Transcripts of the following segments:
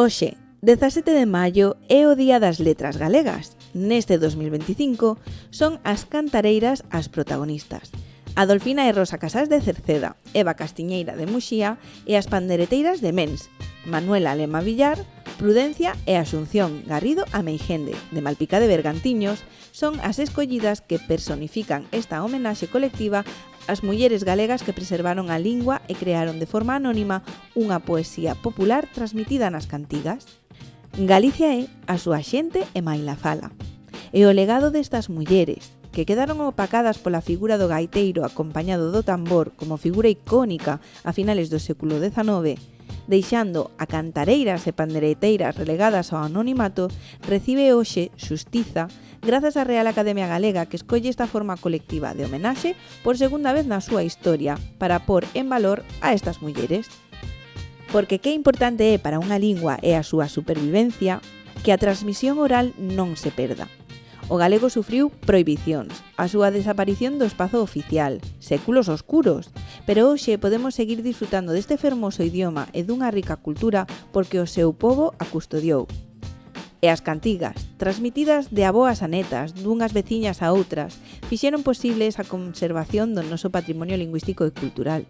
Hoxe, 17 de maio, é o Día das Letras Galegas. Neste 2025 son as cantareiras as protagonistas. Adolfina e Rosa Casás de Cerceda, Eva Castiñeira de Muxía e as pandereteiras de Mens, Manuela Lema Villar, Prudencia e Asunción Garrido Ameijende, de Malpica de Bergantiños, son as escollidas que personifican esta homenaxe colectiva ás mulleres galegas que preservaron a lingua e crearon de forma anónima unha poesía popular transmitida nas cantigas. Galicia é a súa xente e maila fala. E o legado destas mulleres, que quedaron opacadas pola figura do gaiteiro acompañado do tambor como figura icónica a finales do século XIX, deixando a cantareiras e pandereteiras relegadas ao anonimato, recibe hoxe xustiza grazas á Real Academia Galega, que escolle esta forma colectiva de homenaxe por segunda vez na súa historia para pôr en valor a estas mulleres. Porque que importante é para unha lingua e a súa supervivencia que a transmisión oral non se perda. O galego sufriu prohibicións, a súa desaparición do espazo oficial, séculos oscuros, pero hoxe podemos seguir disfrutando deste fermoso idioma e dunha rica cultura porque o seu pobo a custodiou. E as cantigas, transmitidas de avoas a netas, dunhas veciñas a outras, fixeron posible esa conservación do noso patrimonio lingüístico e cultural.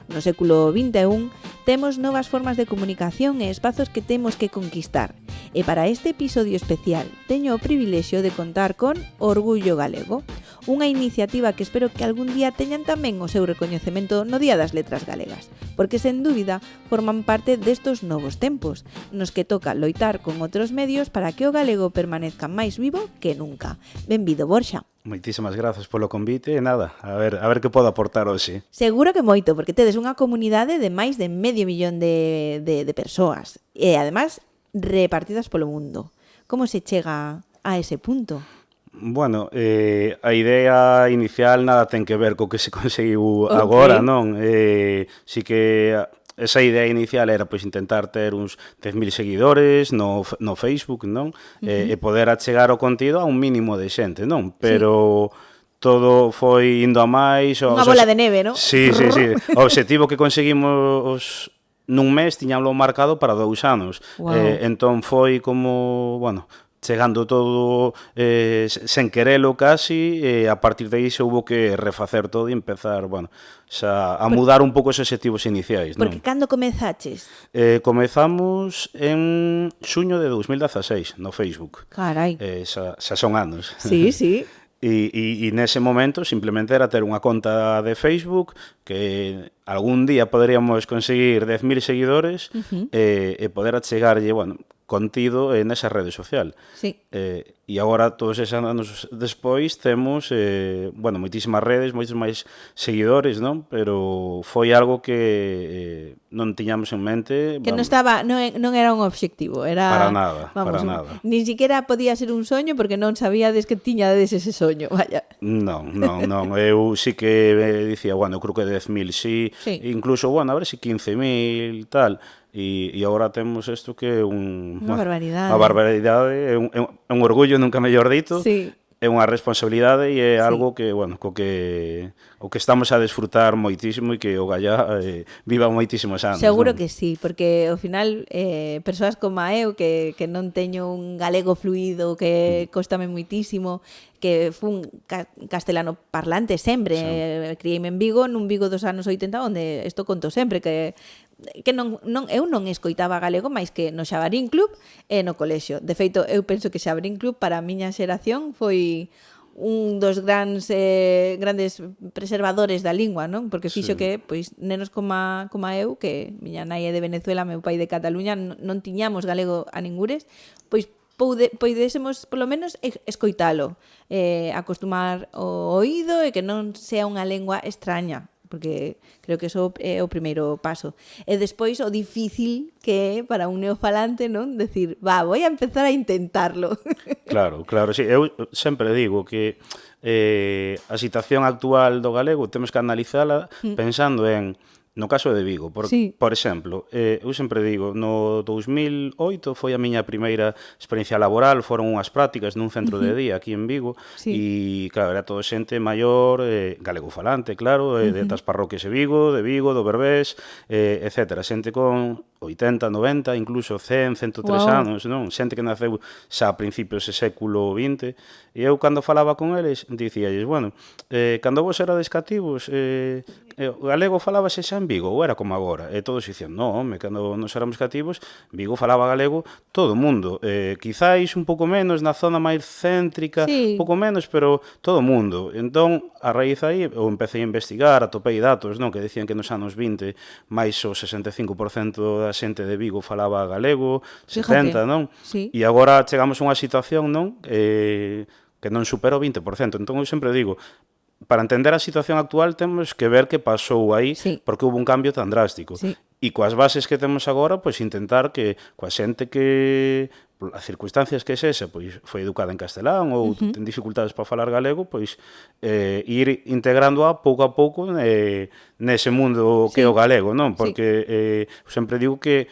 No século XXI temos novas formas de comunicación e espazos que temos que conquistar. E para este episodio especial teño o privilexio de contar con Orgullo Galego, unha iniciativa que espero que algún día teñan tamén o seu recoñecemento no Día das Letras Galegas, porque sen dúbida forman parte destos novos tempos, nos que toca loitar con outros medios para que o galego permanezca máis vivo que nunca. Benvido, Borxa. Moitísimas grazas polo convite e nada, a ver que podo aportar hoxe. Seguro que moito, porque tedes unha comunidade de máis de medio millón de persoas e además repartidas polo mundo. Como se chega a ese punto? Bueno, a idea inicial nada ten que ver co que se conseguiu agora, non? Si que esa idea inicial era pois intentar ter uns 10.000 seguidores no Facebook, non? E poder achegar o contido a un mínimo de xente, non? Pero todo foi indo a máis. Unha bola de neve, non? Sí. O obxectivo que conseguimos nun mes tiñámoslo marcado para 2 anos. Wow. Entón foi como, bueno, chegando todo sen querelo casi, e a partir de aí se houve que refacer todo e empezar, bueno, xa a mudar un pouco os obxectivos iniciais, non? Porque cando comezaches? Comezamos en xuño de 2016 no Facebook. Carai. Xa son anos. Sí. E nese momento simplemente era ter unha conta de Facebook que algún día poderíamos conseguir 10.000 seguidores e poder achegarlle, bueno, contido nesa rede social. Sí. E agora, todos eses anos despois, temos, bueno, moitísimas redes, moitos máis seguidores, non? Pero foi algo que non tiñamos en mente. Que non era un obxectivo, era... Para nada, vamos, para nada. Nin siquiera podía ser un soño porque non sabíades que tiñades ese soño, vaya. Non. Eu sí que dicía, bueno, eu creo que 10.000 sí. Incluso, bueno, a ver si 15.000 tal. E agora temos isto que é unha barbaridade. Unha barbaridade, é un orgullo, nunca mellor dito. Sí. É unha responsabilidade e é algo que, bueno, o que estamos a desfrutar moitísimo e que o Gallá viva moitísimos anos. Seguro non? que sí, porque ao final persoas como eu que non teño un galego fluido, que cóstame moitísimo, que fun castelano parlante sempre, criei-me en Vigo, nun Vigo dos anos 80, onde isto conto sempre, que eu non escoitaba galego máis que no Xabarín Club e no colexio. De feito, eu penso que Xabarín Club para a miña xeración foi un dos grandes preservadores da lingua, non? Porque fixo que, pois, nenos como eu, que miña nai é de Venezuela, meu pai de Cataluña, non tiñamos galego a ningures, pois poidésemos, polo menos, escoitalo, acostumar o oído e que non sea unha lingua extraña, porque creo que eso é o primeiro paso. E despois o difícil que é para un neofalante, non? Decir, vou a empezar a intentarlo. Claro, sí. Eu sempre digo que a situación actual do galego temos que analizala pensando en No caso de Vigo, por exemplo, eu sempre digo, no 2008 foi a miña primeira experiencia laboral, foron unhas prácticas nun centro de día aquí en Vigo, e claro, era toda xente maior, galegofalante, claro, das parroquias de Vigo, do Berbés, etcétera, xente con 80, 90, incluso 100, 103 anos, non? Xente que naceu xa a principios do século XX, e eu cando falaba con eles, dicíalles, bueno, cando vos erades cativos, o galego falábase xa en Vigo, ou era como agora? E todos dicían, non, home, cando nos éramos cativos, Vigo falaba galego todo o mundo, quizáis un pouco menos na zona máis céntrica, un pouco menos, pero todo o mundo. Entón, a raíz aí, eu empecé a investigar, atopei datos, non, que decían que nos anos 20 máis o 65% da xente de Vigo falaba galego, 70, non? E agora chegamos a unha situación, non, que non supera o 20%. Entón, eu sempre digo, para entender a situación actual temos que ver que pasou aí, porque houve un cambio tan drástico. E coas bases que temos agora, pois intentar que coa xente que, as circunstancias que sexa, pois foi educada en castelán ou ten dificultades para falar galego, pois ir integrándoa pouco a pouco nese mundo que é o galego, non? Porque sempre digo que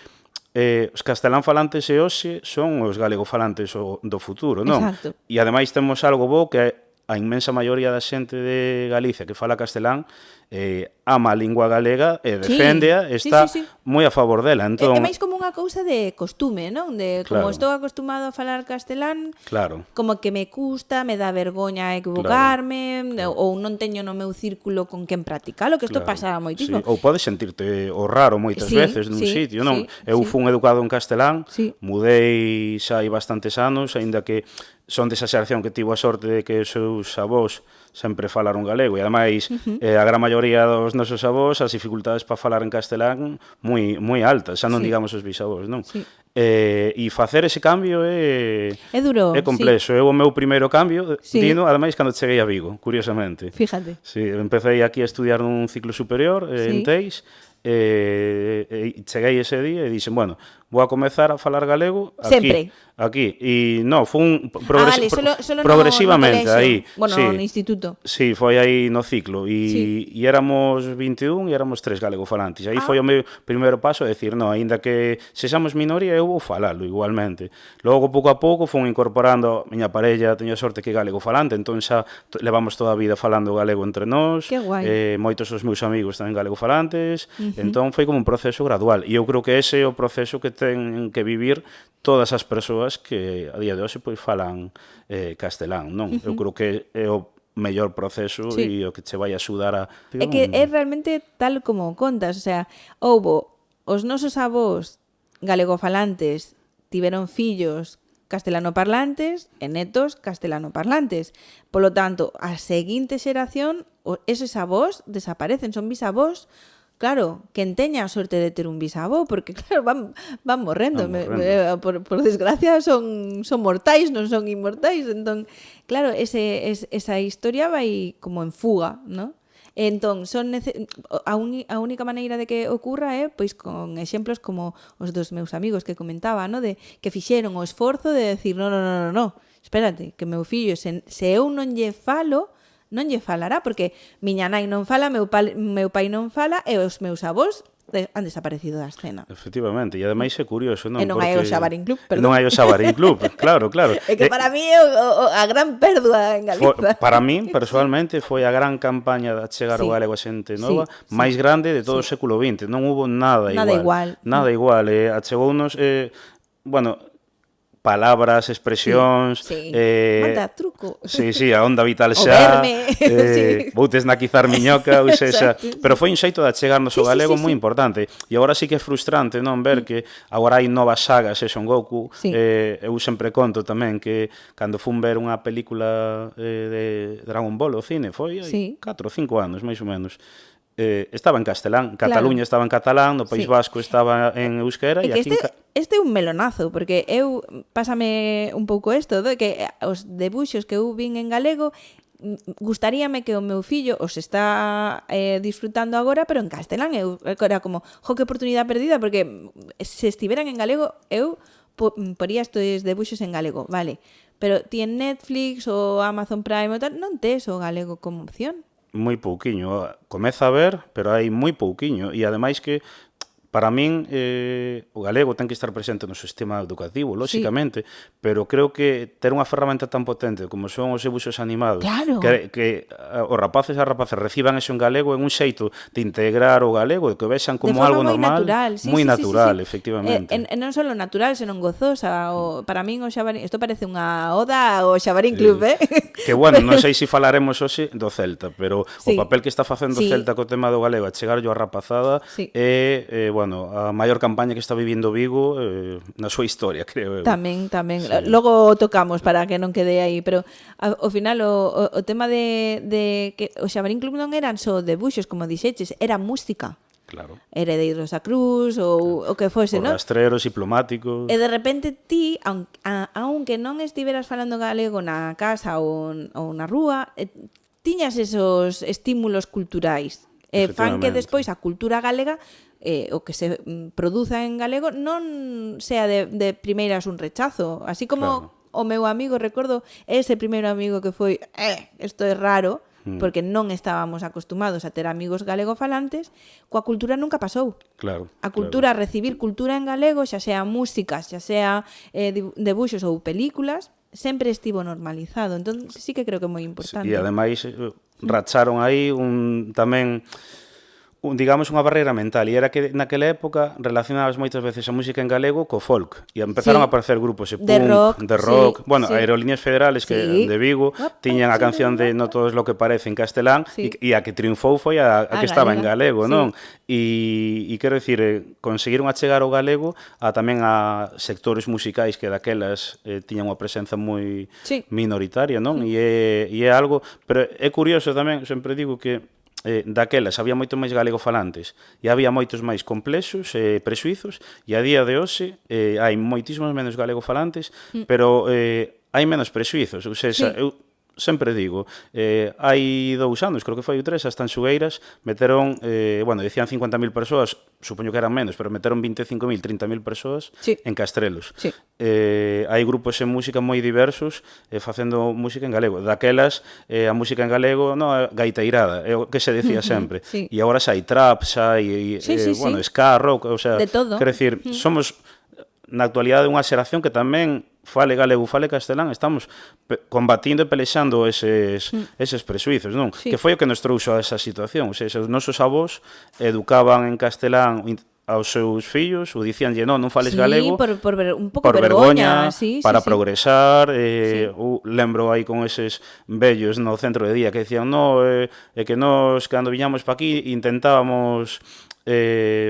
os castelán falantes e hoxe son os galego falantes do futuro, non? E ademais temos algo bo que a inmensa maioría da xente de Galicia que fala castelán ama a lingua galega e deféndea, está moi a favor dela. É máis como unha cousa de costume, non? De como estou acostumado a falar castelán, como que me custa, me dá vergoña equivocarme, ou non teño no meu círculo con quen practicalo, que isto pasa moitísimo. Ou podes sentirte o raro moitas veces nun sitio, non? Eu fun educado en castelán, mudei xa hai bastantes anos, aínda que son desa xeración que tivo a sorte de que os seus avós sempre falaron galego, e ademais a gran maioría dos nosos avós as dificultades para falar en castelán moi altas, xa non digamos os bisavós, non? E facer ese cambio é duro, é complexo. Eu o meu primeiro cambio vino, ademais, cando cheguei a Vigo, curiosamente. Fíjate. Empecé aquí a estudiar nun ciclo superior en Teis, e cheguei ese día e dixen, bueno, vou a comezar a falar galego aquí, e non, foi progresivamente aí. Bueno, no instituto. Sí, foi aí no ciclo, e éramos 21 e éramos 3 galegofalantes. Aí foi o meu primeiro paso, a decir, non, aínda que sexamos minoría, eu vou falalo igualmente. Logo, pouco a pouco, fun incorporando, a miña parella teño a sorte que é galegofalante, entón xa levamos toda a vida falando galego entre nós. Que guai. Moitos dos meus amigos tamén galegofalantes, entón foi como un proceso gradual, e eu creo que ese é o proceso que ten que vivir todas as persoas que a día de hoxe pois falan castelán, non? Eu creo que é o mellor proceso e o que che vai axudar a... É que é realmente tal como contas, o sea, houbo os nosos avós galegofalantes tiveron fillos castelanoparlantes e netos castelanoparlantes. Polo tanto, a seguinte xeración, eses avós desaparecen, son bisavós. Claro, quen teña a sorte de ter un bisavó, porque claro, van morrendo. Por desgracia son mortais, non son inmortais. Entón, claro, esa historia vai como en fuga, ¿no? Entón, a única maneira de que ocurra é pois con exemplos como os dos meus amigos que comentaba, ¿no? De que fixeron o esforzo de decir, no, espérate, que meu fillo, se eu non lle falo, non lle falará, porque miña nai non fala, meu pai non fala, e os meus avós han desaparecido da escena. Efectivamente, e ademais é curioso, non? E non hai o Xabarín Club, perdón. Non hai o Xabarín Club, claro. É que para mí é a gran pérdua en Galiza. Para min, personalmente, foi a gran campaña de chegar o galego a xente nova, máis grande de todo o século XX. Non hubo nada igual. Nada igual. Achegounos, bueno, palabras, expresións, manda truco. A onda vital xa, boutes na quizar miñoca, ou sexa, pero foi un xeito de achegarnos ao galego moi importante. E agora sí que é frustrante non ver que agora hai novas sagas, Son Goku. Eu sempre conto tamén que cando fun ver unha película de Dragon Ball ao cine, foi hai 4 ou 5 anos, máis ou menos. Estaba en castelán, Cataluña estaba en catalán, no País Vasco estaba en euskera, e aquí... Este é un melonazo, porque pásame un pouco isto, de que os debuxos que eu vin en galego, gustaríame que o meu fillo os está disfrutando agora, pero en castelán. Era como, que oportunidade perdida, porque se estiveran en galego, eu poría estes debuxos en galego, vale, pero ti en Netflix ou Amazon Prime ou tal, non tes o galego como opción. moi pouquiño. Comeza a ver, pero hai moi pouquiño. E ademais que para min, o galego ten que estar presente no sistema educativo, lóxicamente, pero creo que ter unha ferramenta tan potente como son os debuxos animados, que os rapaces e as rapaces reciban eso en galego, en un xeito de integrar o galego, de que o vexan como algo normal, moi natural, efectivamente. E non só natural, senón gozosa. Para min, o Xabarín, isto parece unha oda ao Xabarín Club, Que, bueno, non sei se falaremos hoxe do Celta, pero o papel que está facendo o Celta co tema do galego a chegarlle á rapazada é, bueno, a maior campaña que está vivindo Vigo na súa historia, creo eu. Tamén. Sí. Logo tocamos para que non quede aí, pero ao final o tema de que o Xabarín Club non eran só debuxos, como dixeches, era música. Claro. Heredeiros a Cruz ou o que fose, non? Rastreros diplomáticos. E de repente ti, aunque non estiveras falando galego na casa ou na rúa, tiñas esos estímulos culturais. Fan que despois a cultura galega, o que se produza en galego, non sea de primeiras un rechazo. Así como o meu amigo, recordo, ese primeiro amigo que foi, isto é raro, porque non estábamos acostumados a ter amigos galegofalantes, coa cultura nunca pasou. Claro. A cultura, recibir cultura en galego, xa sea músicas, xa sea debuxos ou películas, sempre estivo normalizado. Entón, sí que creo que é moi importante. E ademais racharon aí tamén digamos unha barreira mental, e era que naquela época relacionabas moitas veces a música en galego co folk, e empezaron a aparecer grupos de punk, de rock, bueno, Aerolíneas Federales que de Vigo tiñan a canción de No todo es lo que parece en castelán, e a que triunfou foi a que estaba en galego, non? E quero dicir, conseguiron achegar o galego tamén a sectores musicais que daquelas tiñan unha presenza moi minoritaria, non? E é algo, pero é curioso tamén, sempre digo que daquelas había moito máis galegofalantes e había moitos máis complexos e presuizos, e a día de hoxe hai moitísimos menos galegofalantes, pero hai menos presuizos. Ou seja, eu sempre digo, hai 2 anos, creo que foi 3, as Tanxugueiras meteron, bueno, decían 50.000 persoas, supoño que eran menos, pero meteron 25.000, 30.000 persoas en Castrelos. Hai grupos en música moi diversos facendo música en galego. Daquelas, a música en galego, gaiteirada, é o que se decía sempre. E agora xa hai trap, xa hai, bueno, ska, rock, o sea, quero dicir, somos na actualidade unha xeración que tamén fale galego, fale castelán, estamos combatindo e pelexando eses presuizos, non? Que foi o que nos trouxo a esa situación. O sea, os nosos avós educaban en castelán aos seus fillos, ou dicíanlle, non fales galego, un pouco vergoña, para progresar. Lembro aí con eses vellos no centro de día que decían, que nós, cando viñamos pa aquí, intentábamos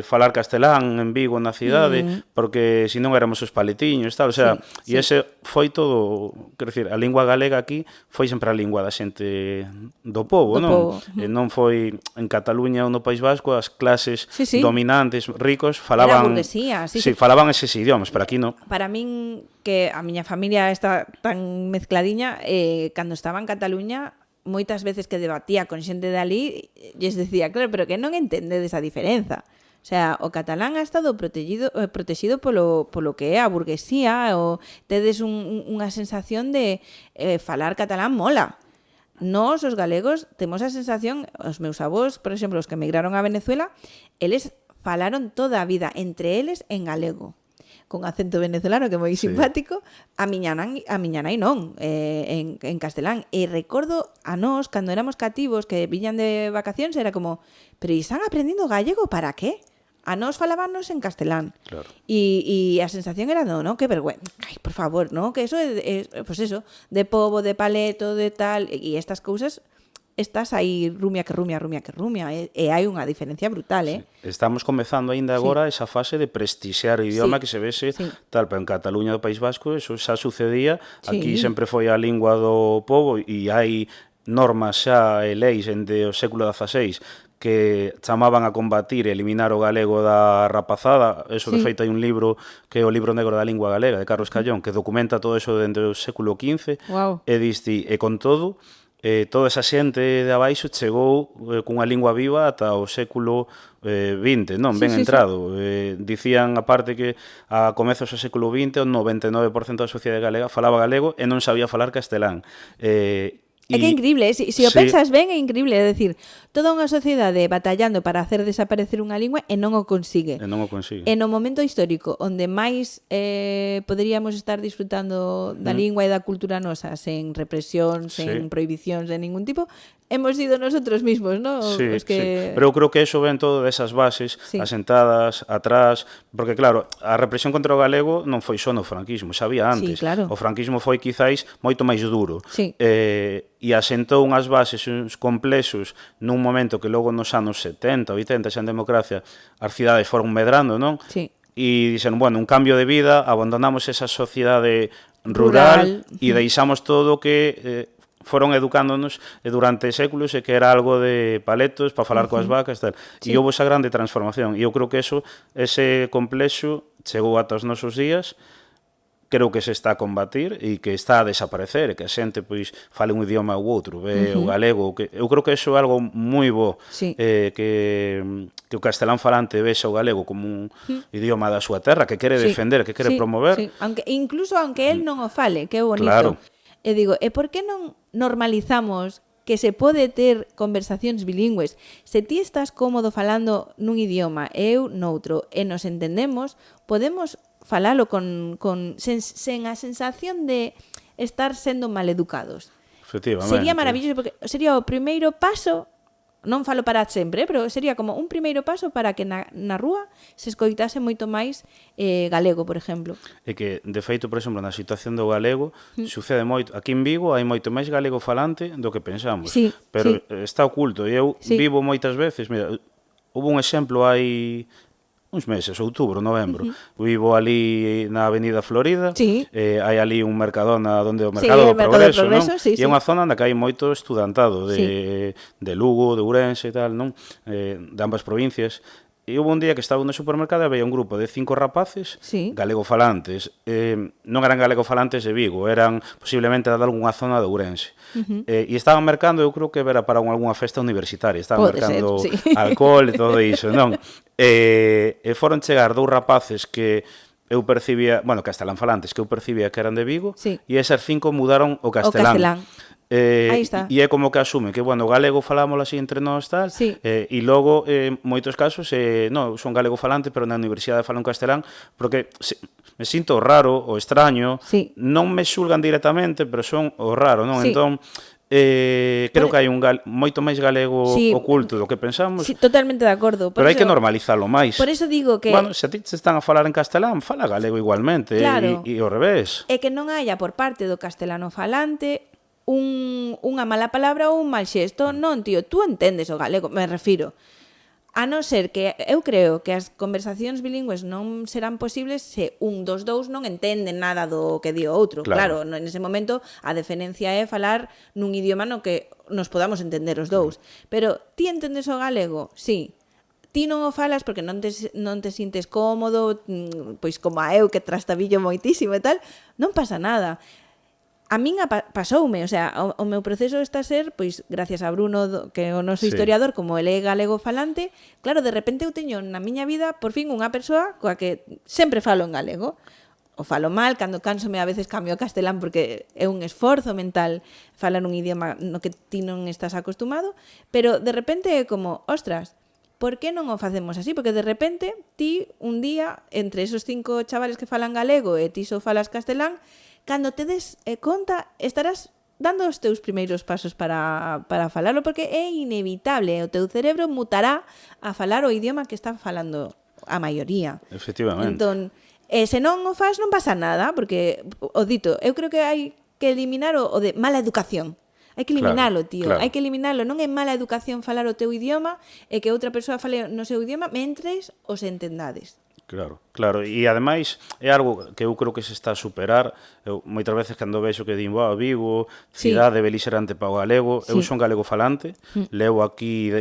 falar castelán en Vigo, na cidade, porque senón éramos os paletiños, tal, o sea, e ese foi todo, quero dicir, a lingua galega aquí foi sempre a lingua da xente do povo, non? Non foi en Cataluña ou no País Vasco, as clases dominantes, ricos, falaban... Era burguesía, falaban eses idiomas, pero aquí non. Para min, que a miña familia está tan mezcladiña, cando estaba en Cataluña, moitas veces que debatía con xente de ali, lles decía, claro, pero que non entendedes a diferenza. O sea, o catalán ha estado protegido polo que é a burguesía, ou tedes unha sensación de falar catalán mola. Nós, os galegos, temos a sensación, os meus avós, por exemplo, os que emigraron a Venezuela, eles falaron toda a vida entre eles en galego, con acento venezolano, que é moi simpático. A miña nai non, en castelán. E recordo a nós, cando éramos cativos, que viñan de vacacións, era como, pero están aprendendo gallego para qué? A nós falábanos en castelán. Claro. E a sensación era, no, que vergüenza. Ai, por favor, no, que eso é pues eso, de pobo, de paleto, de tal, e estas cousas... Estás aí rumia, e hai unha diferencia brutal, Estamos comezando aínda agora esa fase de prestixiar o idioma, que se vese tal, pero en Cataluña do País Vasco eso xa sucedía, aquí sempre foi a lingua do povo e hai normas xa e leis dende o século XVI que chamaban a combatir e eliminar o galego da rapazada. Eso, de feito, hai un libro que é o Libro Negro da Lingua Galega, de Carlos Callón, que documenta todo eso dende o século XV. E diste, e con todo, toda esa xente de abaixo chegou cunha lingua viva ata o século XX, non? Ben entrado. Dicían, aparte, que a comezos do século XX o 99% da sociedade galega falaba galego e non sabía falar castelán. E É que é increíble, se o pensas ben é increíble, é dicir, toda unha sociedade batallando para hacer desaparecer unha lingua e non o consigue. E non o consigue. E no momento histórico onde máis poderíamos estar disfrutando da lingua e da cultura nosa sen represión, sen prohibicións de ningún tipo, hemos sido nosotros mismos, ¿no? Sí, sí. Pero eu creo que eso ven todo desas bases asentadas atrás, porque claro, a represión contra o galego non foi só no franquismo, xa había antes. Sí, claro. O franquismo foi quizáis moito máis duro. Sí. E asentou unhas bases, uns complexos, nun momento que logo nos anos 70, 80, xa en democracia, as cidades foron medrando, non? Sí. E dixeron, bueno, un cambio de vida, abandonamos esa sociedade rural e deixamos todo que foron educándonos durante séculos e que era algo de paletos para falar coas vacas, tal. E houve esa grande transformación. E eu creo que ese complexo chegou ata os nosos días, creo que se está a combatir e que está a desaparecer, e que a xente pois fale un idioma ou outro, ve o galego, que eu creo que iso é algo moi bo, que o castelán falante vexa o galego como un idioma da súa terra, que quere defender, que quere promover. Sí. Incluso aunque él non o fale, que é bonito. Claro. E digo, e por que non normalizamos que se pode ter conversacións bilingües? Se ti estás cómodo falando nun idioma e eu noutro e nos entendemos, podemos falalo sen a sensación de estar sendo maleducados. Efectivamente. Sería maravilloso, porque sería o primeiro paso, non falo para sempre, pero sería como un primeiro paso para que na rúa se escoitase moito máis galego, por exemplo. É que, de feito, por exemplo, na situación do galego, sucede moito. Aquí en Vigo hai moito máis galego falante do que pensamos, pero está oculto. E eu vivo moitas veces, mira, houve un exemplo hai uns meses, outubro, novembro. Vivo ali na Avenida Florida, hai ali un Mercadona onde o Mercado do Progreso, non? E é unha zona onde hai moito estudantado de Lugo, de Ourense e tal, non? De ambas provincias. E houve un día que estaba no supermercado e había un grupo de 5 rapaces galegofalantes. Non eran galegofalantes de Vigo, eran posiblemente de algunha zona de Ourense. E estaban mercando, eu creo que era para algunha festa universitaria, estaban mercando alcohol e todo iso, non? E foron chegar 2 rapaces que eu percibía, bueno, castelán falantes, que eu percibía que eran de Vigo, e esas 5 mudaron o castelán. E é como que asume que, bueno, o galego falámoslo así entre nós, tal, e logo, moitos casos, non, son galego falante, pero na universidade falan castelán, porque me sinto raro ou extraño, non me xulgan directamente, pero son o raro, non? Entón, creo que hai moito máis galego oculto do que pensamos. Sí, totalmente de acordo. Pero hai que normalizalo máis. Por eso digo que... Bueno, se a ti te están a falar en castelán, fala galego igualmente, e ao revés. É que non haya por parte do castelano falante unha mala palabra ou un mal xesto. Non, tío, tú entendes o galego, me refiro. A non ser que, eu creo que as conversacións bilingües non serán posibles se un dos dous non entende nada do que di o outro. Claro, en ese momento a deferencia é falar nun idioma no que nos podamos entender os dous. Pero ti entendes o galego? Sí. Ti non o falas porque non te sintes cómodo, pois como a eu que trastabillo moitísimo e tal, non pasa nada. A min pasoume, o sea, o meu proceso está a ser, pois, gracias a Bruno, que é o noso historiador, como ele é galego falante, claro, de repente eu teño na miña vida, por fin, unha persoa coa que sempre falo en galego. O falo mal, cando cánsome a veces cambio a castelán porque é un esforzo mental falar un idioma no que ti non estás acostumado, pero de repente é como, ostras, por que non o facemos así? Porque de repente ti un día, entre esos 5 chavales que falan galego e ti só falas castelán, cando te des conta, estarás dando os teus primeiros pasos para falalo, porque é inevitable, o teu cerebro mutará a falar o idioma que está falando a maioría. Efectivamente. Entón, se non o faz, non pasa nada, porque, o dito, eu creo que hai que eliminar o de mala educación. Hai que eliminalo, tío. Hai que eliminalo. Non é mala educación falar o teu idioma e que outra persoa fale no seu idioma mentres os entendades. Claro, e ademais é algo que eu creo que se está a superar. Eu moitas veces cando vexo que din, Vigo, cidade beligerante para o galego, eu son galego falante, levo aquí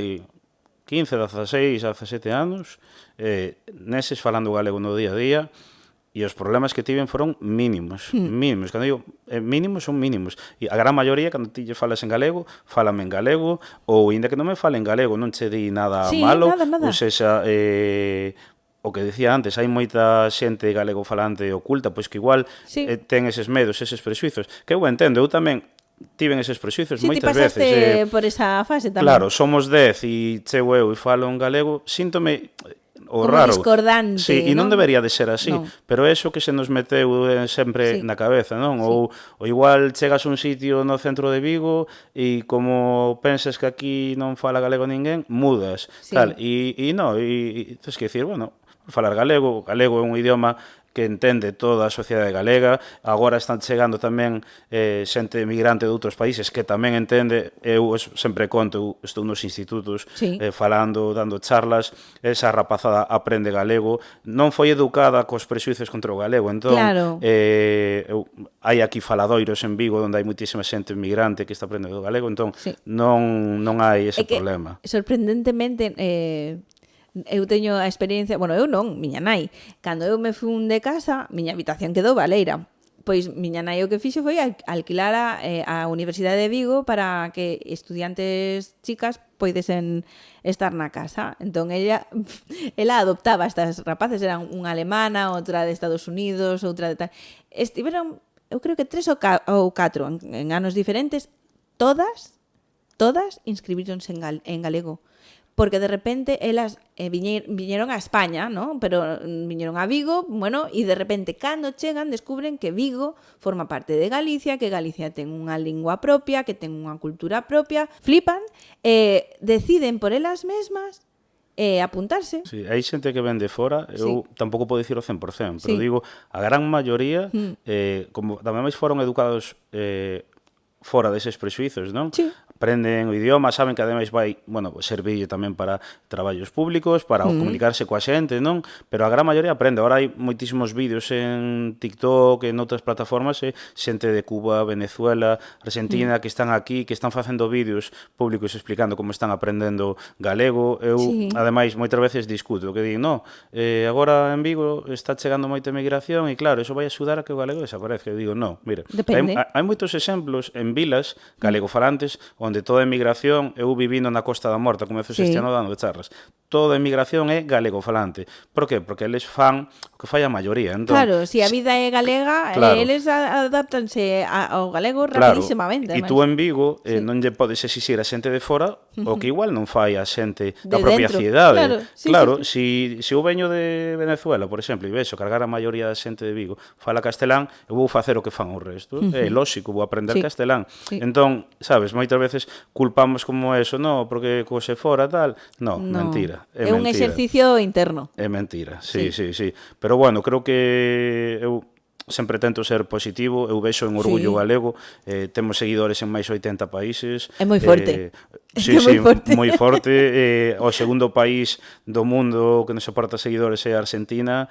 15, 16, 17 anos, neses falando galego no día a día, e os problemas que tiven foron mínimos, mínimos. Cando digo mínimos, son mínimos. E a gran maioría, cando ti lle falas en galego, fálame en galego, ou ainda que non me fale en galego, non che di nada malo, ou sexa... O que decía antes, hai moita xente galego falante oculta, pois que igual ten eses medos, eses prexuizos, que eu entendo, eu tamén tiven eses prexuizos Si, ti moitas pasaste veces. por esa fase tamén. Claro, somos 10 e chego eu e falo en galego, síntome o como raro. discordante, Sí, e non debería de ser así, non. pero eso que se nos meteu sempre Sí. na cabeza, non? Sí. Ou igual chegas a un sitio no centro de Vigo e como pensas que aquí non fala galego ninguén, mudas, Sí. tal, e non, e tens que dicir, bueno, falar galego, galego é un idioma que entende toda a sociedade galega, agora están chegando tamén xente migrante de outros países que tamén entende, eu sempre conto, estou nos institutos Sí. falando, dando charlas, esa rapazada aprende galego, non foi educada cos prexuizos contra o galego, entón Claro. hai aquí faladoiros en Vigo onde hai moitísima xente migrante que está aprendendo galego, entón Sí. non hai ese É que, problema. sorprendentemente, eu teño a experiencia, bueno, eu non, miña nai, cando eu me fun de casa, miña habitación quedou baleira. Pois miña nai o que fixo foi alquilar a Universidade de Vigo para que estudiantes chicas poidesen estar na casa. Entón ela adoptaba estas rapaces, eran unha alemana, outra de Estados Unidos, outra de tal. Estiveron, eu creo que 3 ou 4 en anos diferentes, todas inscribíronse en galego. Porque de repente elas viñeron a España, ¿no? Pero viñeron a Vigo, bueno, e de repente cando chegan descubren que Vigo forma parte de Galicia, que Galicia ten unha lingua propia, que ten unha cultura propia, flipan, deciden por elas mesmas apuntarse. Sí, hai xente que ven de fora, eu tampouco podo dicir o 100%, pero Sí. digo, a gran maioría, como tamén máis foron educados fora deses prexuizos, non? Sí. Aprenden o idioma, saben que ademais vai, bueno, serville tamén para traballos públicos, para comunicarse coa xente, non? Pero a gran maioría aprende. Agora hai moitísimos vídeos en TikTok, en outras plataformas, xente de Cuba, Venezuela, Argentina, que están aquí, que están facendo vídeos públicos explicando como están aprendendo galego. Eu, ademais, moitas veces discuto, que digo, no, agora en Vigo está chegando moita migración e claro, eso vai axudar a que o galego desaparezca. Eu digo, no, mira, hai moitos exemplos en vilas galegofalantes onde toda a emigración, eu vivindo na Costa da Morta, comezo este ano dando charlas, toda a emigración é galegofalante. Por qué? Porque eles fan o que fai a maioría. Entón, claro, se a vida é galega, eles adaptanse ao galego rapidísimamente. E tú en Vigo non lle podes exixir a xente de fora o que igual non fai a xente da propia cidade. Claro, se eu veño de Venezuela, por exemplo, e vexo cargar a maioría da xente de Vigo fala castelán, eu vou facer o que fan o resto. É lógico, vou aprender castelán. Entón, sabes, moitas veces culpamos como eso, no, porque cose fora tal, no, mentira. É un exercicio interno. É mentira, sí. Pero bueno, creo que eu sempre tento ser positivo, eu vexo en Orgullo Galego, temos seguidores en máis 80 países. É moi forte. Moi forte. O segundo país do mundo que nos aporta seguidores é Argentina,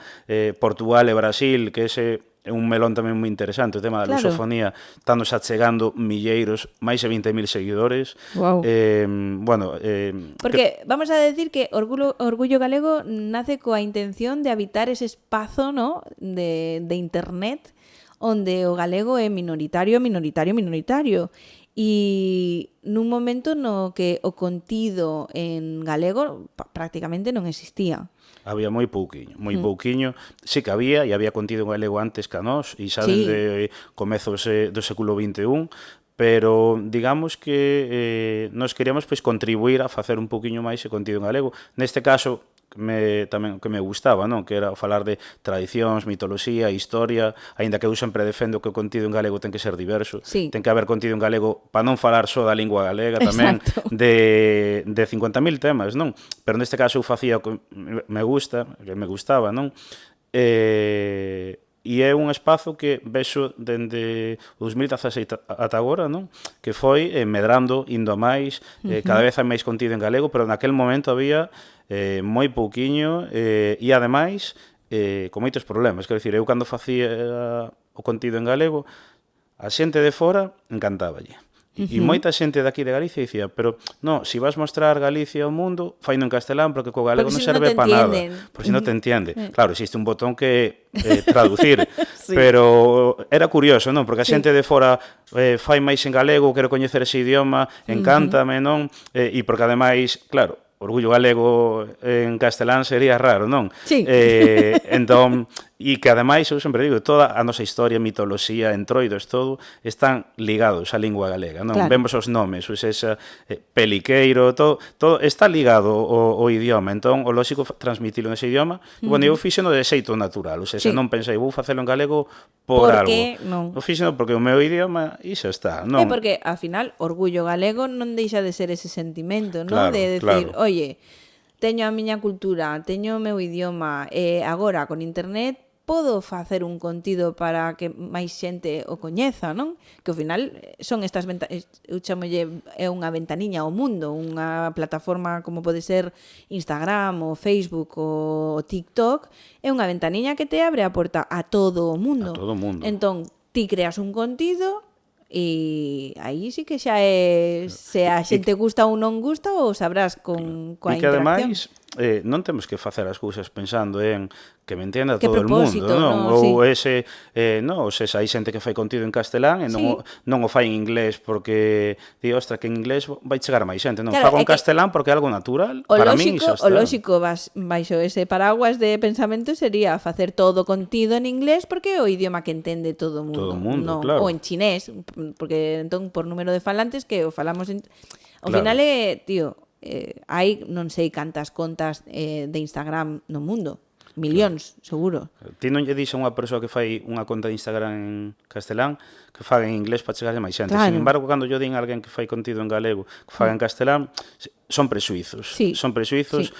Portugal e Brasil, que ese é un melón tamén moi interesante, o tema da lusofonía, estándonos achegando milleiros, máis de 20.000 seguidores. Wow. Porque vamos a decir que Orgullo Galego nace coa intención de habitar ese espazo, ¿no?, de internet onde o galego é minoritario. E nun momento no que o contido en galego prácticamente non existía. Había moi pouquiño. Sí que había, e había contido en galego antes que a nós, e xa desde comezos do século XXI, pero digamos que nós queríamos contribuir a facer un pouquiño máis ese contido en galego. Neste caso, tamén que me gustaba, non? Que era falar de tradicións, mitoloxía, historia, aínda que eu sempre defendo que o contido en galego ten que ser diverso, ten que haber contido en galego para non falar só da lingua galega, tamén de 50.000 temas, non? Pero neste caso eu facía o que me gustaba, non? E é un espazo que vexo dende 2016 ata agora, non? Que foi medrando, indo a máis, cada vez hai máis contido en galego, pero naquel momento había moi pouquiño e ademais con moitos problemas. Quero dicir, eu cando facía o contido en galego, a xente de fora encantáballe. E moita xente daqui de Galicia dicía, pero no, se vas mostrar Galicia ao mundo, faino en castelán porque co galego non serve para nada. Por si non te entiende. Claro, existe un botón que traducir, pero era curioso, non? Porque a xente de fora fai máis en galego, quero coñecer ese idioma, encántame, non? E porque ademais, claro, Orgullo Galego en castelán sería raro, non? Sí. Entón, E que ademais, eu sempre digo, toda a nosa historia, mitoloxía, entroidos, todo, están ligados á lingua galega, non? Claro. Vemos os nomes, esa peliqueiro, todo está ligado ao idioma, entón o lóxico transmitilo nese idioma, e, bueno, eu fixeno de xeito natural, ou seja, non pensei, vou facelo en galego por algo. Non. O fixeno porque o meu idioma, e xa está, non? É porque, ao final, orgullo galego non deixa de ser ese sentimento, non? Claro, De decir, claro. oye, teño a miña cultura, teño o meu idioma, e agora con internet podo facer un contido para que máis xente o coñeza, non? Que ao final son estas eu chamolle é unha ventaniña ao mundo, unha plataforma como pode ser Instagram ou Facebook ou TikTok, é unha ventaniña que te abre a porta a todo o mundo. A todo o mundo. Entón, ti creas un contido e aí sí que xa é se a xente gusta ou non gusta ou sabrás coa E que interacción. ademais non temos que facer as cousas pensando en que me entenda Que todo o mundo, propósito, non? no, Ou sí. ese, non, ou seja, hai xente que fai contido en castelán e Sí. non o fai en inglés porque di, ostra, que en inglés vai chegar a máis xente, non? Claro, Fago é en que castelán porque é algo natural, O para min lóxico, xa está. baixo ese paraguas de pensamento sería facer todo contido en inglés porque é o idioma que entende todo o mundo. Todo o mundo, non, claro. ou en chinés, porque entón por número de falantes que o falamos en... Ao Claro. final é, tío, hai non sei cantas contas de Instagram no mundo. Milións, seguro. Ti non lle dixo a unha persoa que fai unha conta de Instagram en castelán que faga en inglés para chegar a máis xente. Claro. Sin embargo, cando yo din a alguén que fai contido en galego que faga en castelán, son presuizos. Sí. Son presuizos.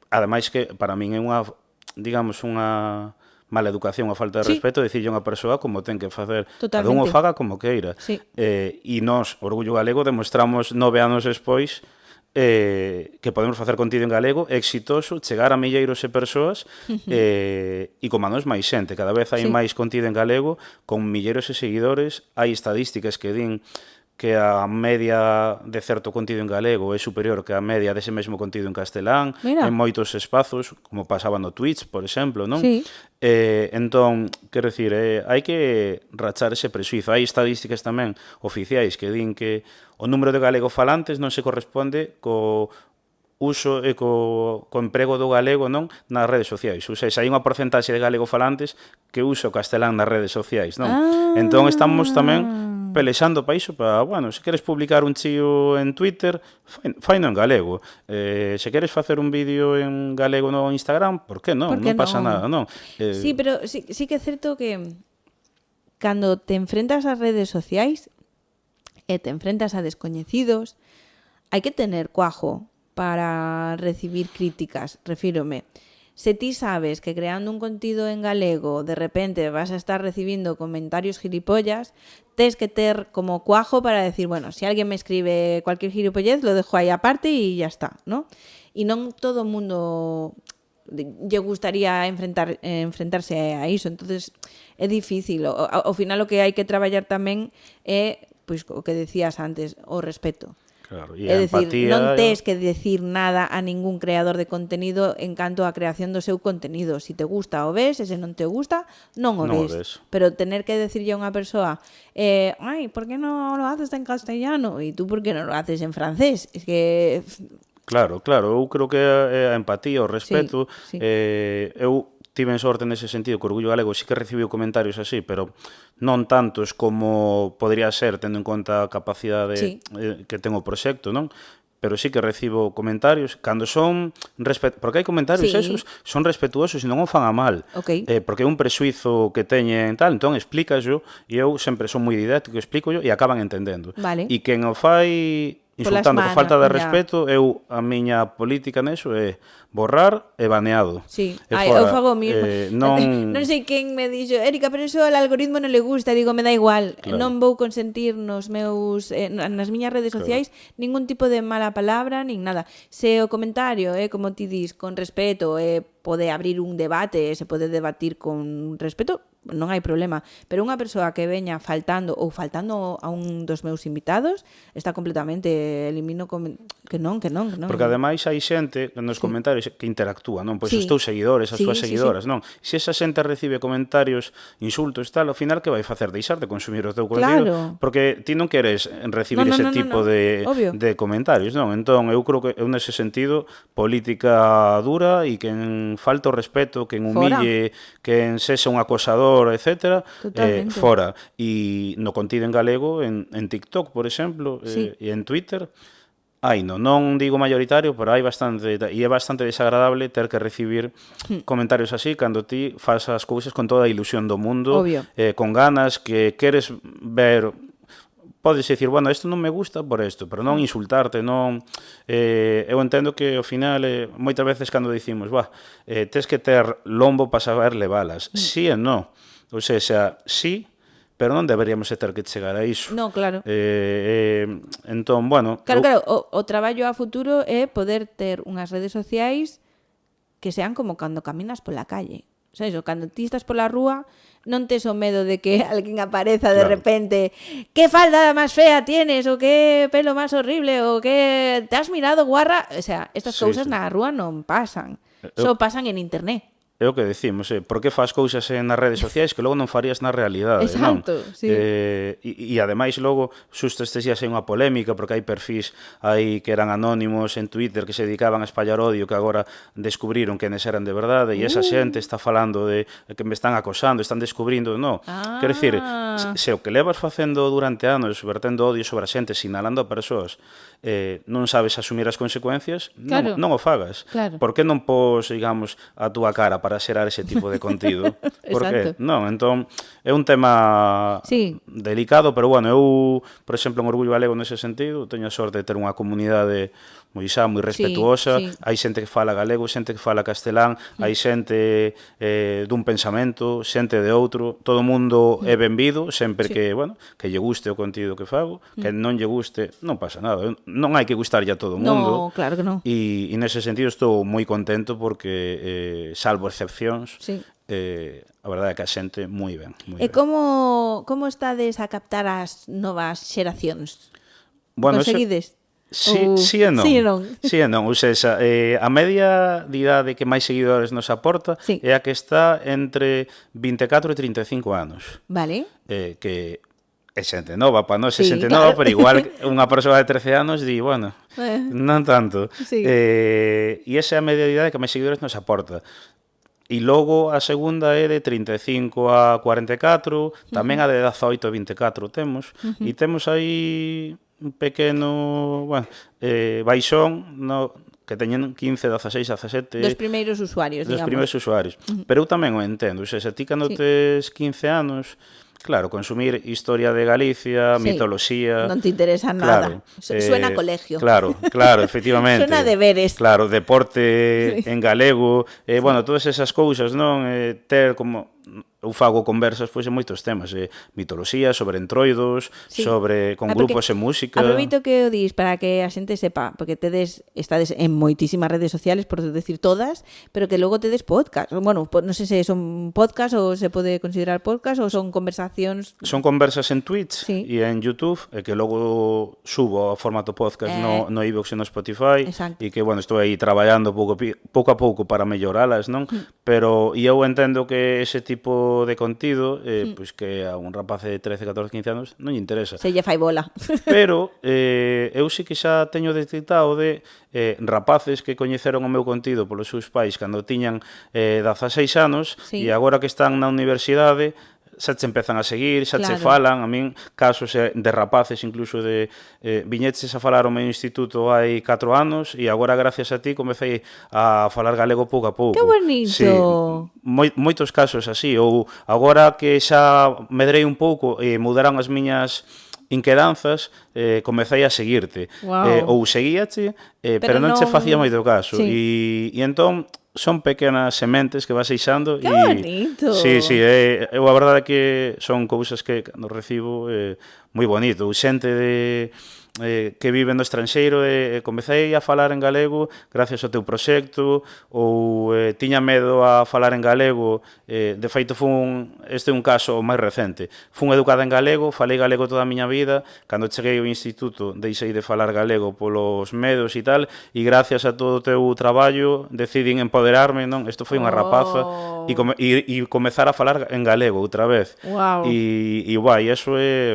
Ademais que para min é unha, digamos, unha mala educación, unha falta de Sí. respeto decirlle a unha persoa como ten que facer. Cada Totalmente. un o faga como queira. Sí. E nós, Orgullo Galego, demostramos 9 anos despois que podemos facer contido en galego exitoso, chegar a milleiros de persoas e como a nós máis xente, cada vez hai Sí. máis contido en galego con milleiros de seguidores, hai estadísticas que din que a media de certo contido en galego é superior que a media dese mesmo contido en castelán, Mira. en moitos espazos, como pasaba no Twitch, por exemplo, non? Sí. Entón, quero dicir, hai que rachar ese presuizo. Hai estadísticas tamén oficiais que din que o número de galego falantes non se corresponde co uso e co emprego do galego, non, nas redes sociais. Ou seja, hai unha porcentaxe de galego falantes que usa o castelán nas redes sociais, non? Entón estamos tamén pelexando para iso, para, bueno, se queres publicar un chío en Twitter, faino en galego. Se queres facer un vídeo en galego no Instagram, por que non? Por que Non pasa non? nada, non? Sí, pero sí que é certo que cando te enfrentas ás redes sociais e te enfrentas a descoñecidos, hai que tener cuajo para recibir críticas, refírome. Se ti sabes que creando un contido en galego de repente vas a estar recibindo comentarios gilipollas, tes que ter como cuajo para decir, bueno, si alguien me escribe cualquier gilipollez, lo dejo aí aparte y ya está, ¿no? Y non todo o mundo lle gustaría enfrentarse a iso, entonces é difícil. Ao final o que hai que traballar tamén é, pois, o que decías antes, o respeto. Claro, e É dicir, empatía, non tes que decir nada a ningún creador de contenido en canto a creación do seu contenido. Si te gusta o ves, e se non te gusta, non o Non o ves. ves. Pero tener que decirlle a unha persoa, ay, ¿por qué no lo haces en castellano? E tú, ¿por qué no lo haces en francés? Es que... Claro, eu creo que é a empatía, o respeto. Sí. Eu tiven sorte nese sentido, que Orgullo Galego sí que recibiu comentarios así, pero non tantos como podría ser, tendo en conta a capacidade Sí. Que ten o proxecto, non? Pero sí que recibo comentarios, cando son porque hai comentarios Sí. esos, son respetuosos e non o fan a mal. Ok. Porque é un presuizo que teñen tal, entón explícaxo, e eu sempre son moi didáctico, explícollo e acaban entendendo. Vale. E quen o fai insultando por falta de respeto, eu a miña política neso é borrar e baneado. Sí, E eu fora, fago o mismo. non... Non sei quen me dixo, Erika, pero eso al algoritmo non le gusta. Digo, me da igual. Claro. Non vou consentir nos meus nas miñas redes sociais ningún tipo de mala palabra nin nada. Se o comentario é como ti dis, con respeto, pode abrir un debate, se pode debatir con respeto, non hai problema. Pero unha persoa que veña faltando a un dos meus invitados, está completamente elimino que non. Porque ademais hai xente nos comentarios que interactúa, non? Pois Sí. os teus seguidores, as Sí, túas sí, seguidoras, non? Se esa xente recibe comentarios, insultos, tal, ao final que vai facer? Deixar de consumir o teu contido? Claro. Porque ti non queres recibir No, ese tipo Obvio. de comentarios, non? Entón, eu creo que eu nese sentido política dura e quen falta o respeto, quen humille, quen sexa un acosador, etc., fora. E no contido en galego, en TikTok, por exemplo, e en Twitter, non digo mayoritario, pero hai bastante, e é bastante desagradable ter que recibir comentarios así cando ti fas as cousas con toda a ilusión do mundo, con ganas, que queres ver. Podes dicir, bueno, isto non me gusta por isto, pero non insultarte, non. Eu entendo que ao final, moitas veces cando dicimos, tes que ter lombo para saber levalas. Sí e non. Ou seja, sí, pero non deberíamos ter que chegar a iso. No, claro. Entón, bueno... Claro, o traballo a futuro é poder ter unhas redes sociais que sean como cando caminas pola calle. O sea, eso, cando ti estás pola rúa, non tes o medo de que alguén apareza de repente, que falda máis fea tienes, ou que pelo máis horrible, ou que te has mirado guarra. O sea, estas cousas na rúa non pasan. Só pasan en internet. É o que decimos, por que faz cousas nas redes sociais que logo non farías na realidade, non? Exacto, sí. E ademais logo, xusto estes días hai unha polémica porque hai perfís aí que eran anónimos en Twitter que se dedicaban a espallar odio que agora descubriron quenes eran de verdade e esa xente está falando de que me están acosando, están descubrindo, non? Quero dicir, se o que levas facendo durante anos, vertendo odio sobre a xente, sinalando a persoas, non sabes asumir as consecuencias, non o fagas. Por que non pos, digamos, a túa cara para xerar ese tipo de contido? Por que? Non, entón, é un tema delicado, pero bueno, eu, por exemplo, en Orgullo Galego nese sentido, teño a sorte de ter unha comunidade moi xa, moi respetuosa, hai xente que fala galego, xente que fala castelán, hai xente dun pensamento, xente de outro, todo o mundo é benvido, sempre que, bueno, que lle guste o contido que fago, que non lle guste, non pasa nada, non hai que gustarlle a todo o mundo. No, claro que non. E nese sentido estou moi contento porque, salvo excepcións, a verdade é que a xente moi ben. E como estades a captar as novas xeracións? Conseguides? Sí e non. Sí e non. Ou seja, a media de idade que máis seguidores nos aporta é a que está entre 24 e 35 anos. Vale. Que é xente nova, para nós é xente nova, pero igual unha persoa de 13 anos di, bueno, non tanto. E esa é a media de idade que máis seguidores nos aporta. E logo a segunda é de 35 a 44, tamén a de 18 a 24 temos, e temos aí un pequeno, baixón, que teñen 15, 16, 17... Dos primeiros usuarios, digamos. Dos primeiros usuarios. Pero eu tamén o entendo, ou seja, ti cando tes 15 anos... Claro, consumir historia de Galicia, mitoloxía... Non te interesa nada. Suena a colegio. Claro, efectivamente. Suena a deberes. Claro, deporte en galego, bueno, todas esas cousas, non? Ter como... Eu fago conversas pois en moitos temas, mitoloxía, sobre entroidos, sobre con grupos e música. Aproveito que o dis para que a xente sepa, porque estades en moitísimas redes sociales, por decir todas, pero que logo tedes podcast. Bueno, non sei se son podcast ou se pode considerar podcast ou son conversacións. Son conversas en Twitch e en YouTube, e que logo subo a formato podcast no iVoox e no Spotify, e que, bueno, estou aí traballando pouco a pouco para melloralas, non? Pero eu entendo que ese tipo de contido, pois que a un rapaz de 13, 14, 15 anos non lle interesa. Se lle fai bola. Pero eu sí que xa teño detectado de rapaces que coñeceron o meu contido polos seus pais cando tiñan 16 anos e agora que están na universidade xa te empezan a seguir, xa te falan, a min casos de rapaces incluso de viñetes a falar ao meu instituto hai 4 anos e agora gracias a ti comecei a falar galego pouco a pouco. Que bonito! Sí, moitos casos así, ou agora que xa medrei un pouco e mudaron as miñas inquedanzas, comecei a seguirte. Ou seguíache, pero non che facía moito caso. E entón son pequenas sementes que vas deixando. Que bonito! Sí, eu a verdade é que son cousas que cando recibo moi bonito. Xente que vive no estranxeiro comecei a falar en galego gracias ao teu proxecto, ou tiña medo a falar en galego, de feito este é un caso máis recente, fun educada en galego, falei galego toda a miña vida, cando cheguei ao instituto deixei de falar galego polos medos e tal, e gracias a todo o teu traballo decidín empoderarme, non? Isto foi unha rapaza e comezar a falar en galego outra vez. E iso é...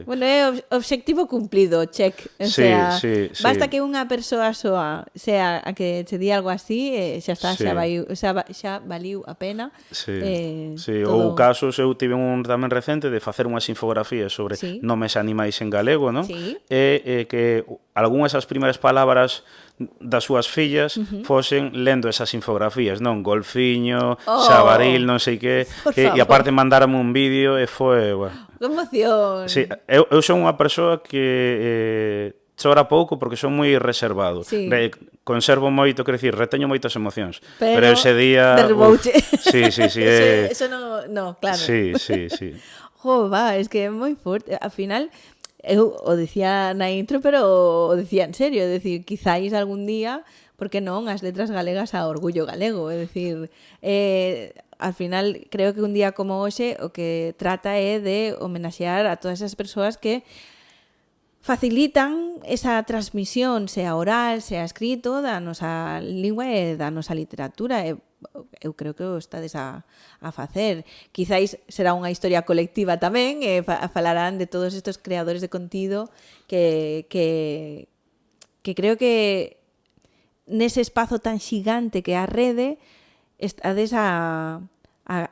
Bueno, é objetivo cumprido. cumplido, check. O Sí, sea, sí, basta sí. que unha persoa soa sea a que che di algo así, xa está, Sí. xa valiu a pena. Sí, sí, ou Todo. casos, eu tive un tamén recente de facer unhas infografías sobre Sí, nomes animais en galego, non? sí. E que algunhas das primeiras palabras das súas fillas fosen lendo esas infografías, non? Golfiño, xabaril, Oh, non sei que, por e favor, aparte mandarame un vídeo e foi, bueno. qué emoción. Sí, eu son unha persoa que chora pouco porque son moi reservado. Sí, Conservo moito, quero dicir, reteño moitas emocións. Pero pero ese día, derribouche. sí, sí, sí, Eso no, claro. sí, sí, sí. Jo, va, es que é moi forte. Al final, eu o dicía na intro, pero o dicía en serio. É dicir, quizáis algún día, porque non, as letras galegas a orgullo galego. É dicir, al final, creo que un día como hoxe o que trata é de homenaxear a todas esas persoas que facilitan esa transmisión, sea oral, sea escrito, da nosa lingua e da nosa literatura. Eu creo que o estades a facer. Quizáis será unha historia colectiva tamén, e falarán de todos estes creadores de contido que creo que nese espazo tan xigante que é a rede estades a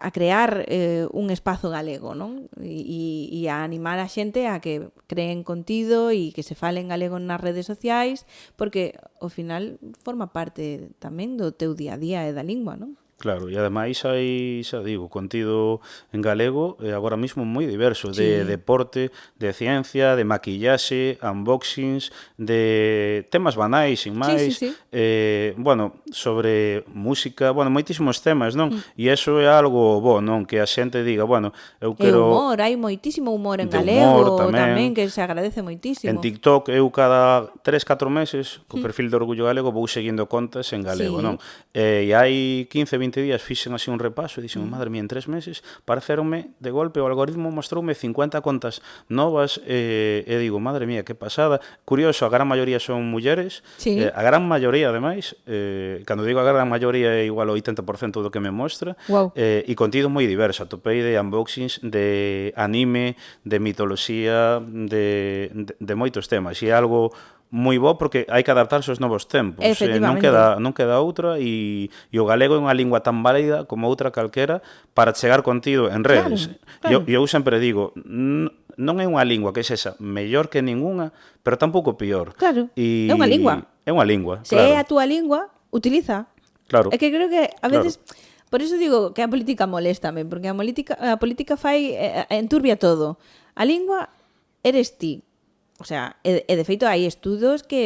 crear un espazo galego, non? E a animar a xente a que creen contido e que se fale en galego nas redes sociais, porque ao final forma parte tamén do teu día a día e da lingua, non? Claro, e ademais hai, xa digo, contido en galego agora mesmo moi diverso, de Sí. deporte, de ciencia, de maquillaxe, unboxings, de temas banais, sin máis, sí. bueno, sobre música, bueno, moitísimos temas, non? E iso é algo bo, non? Que a xente diga, bueno, eu E quero humor, hai moitísimo humor en de humor galego tamén, que se agradece en moitísimo. TikTok eu cada 3-4 meses co perfil de Orgullo Galego vou seguindo contas en galego, Sí. non? E hai 15-20 días fixen así un repaso e dixen, madre mía, en 3 meses pareceronme de golpe, o algoritmo mostroume 50 contas novas e digo, madre mía, que pasada. Curioso, a gran maioría son mulleres, Sí. a gran maioría ademais, cando digo a gran maioría é igual o 80% do que me mostra, Guau. e contido moi diverso, atopei de unboxings, de anime, de mitoloxía, de moitos temas, e é algo moi bo porque hai que adaptarse aos novos tempos. Non queda outra e o galego é unha lingua tan válida como outra calquera para chegar contido en redes. Claro. E eu sempre digo, non é unha lingua que sexa mellor que ningunha, pero tampouco pior. Claro, é unha lingua. É unha lingua, Se é claro. a túa lingua, utiliza. Claro. É que creo que a Claro. veces, por eso digo que a política moléstame, porque a política fai enturbia todo. A lingua eres ti. O sea, e de feito hai estudos que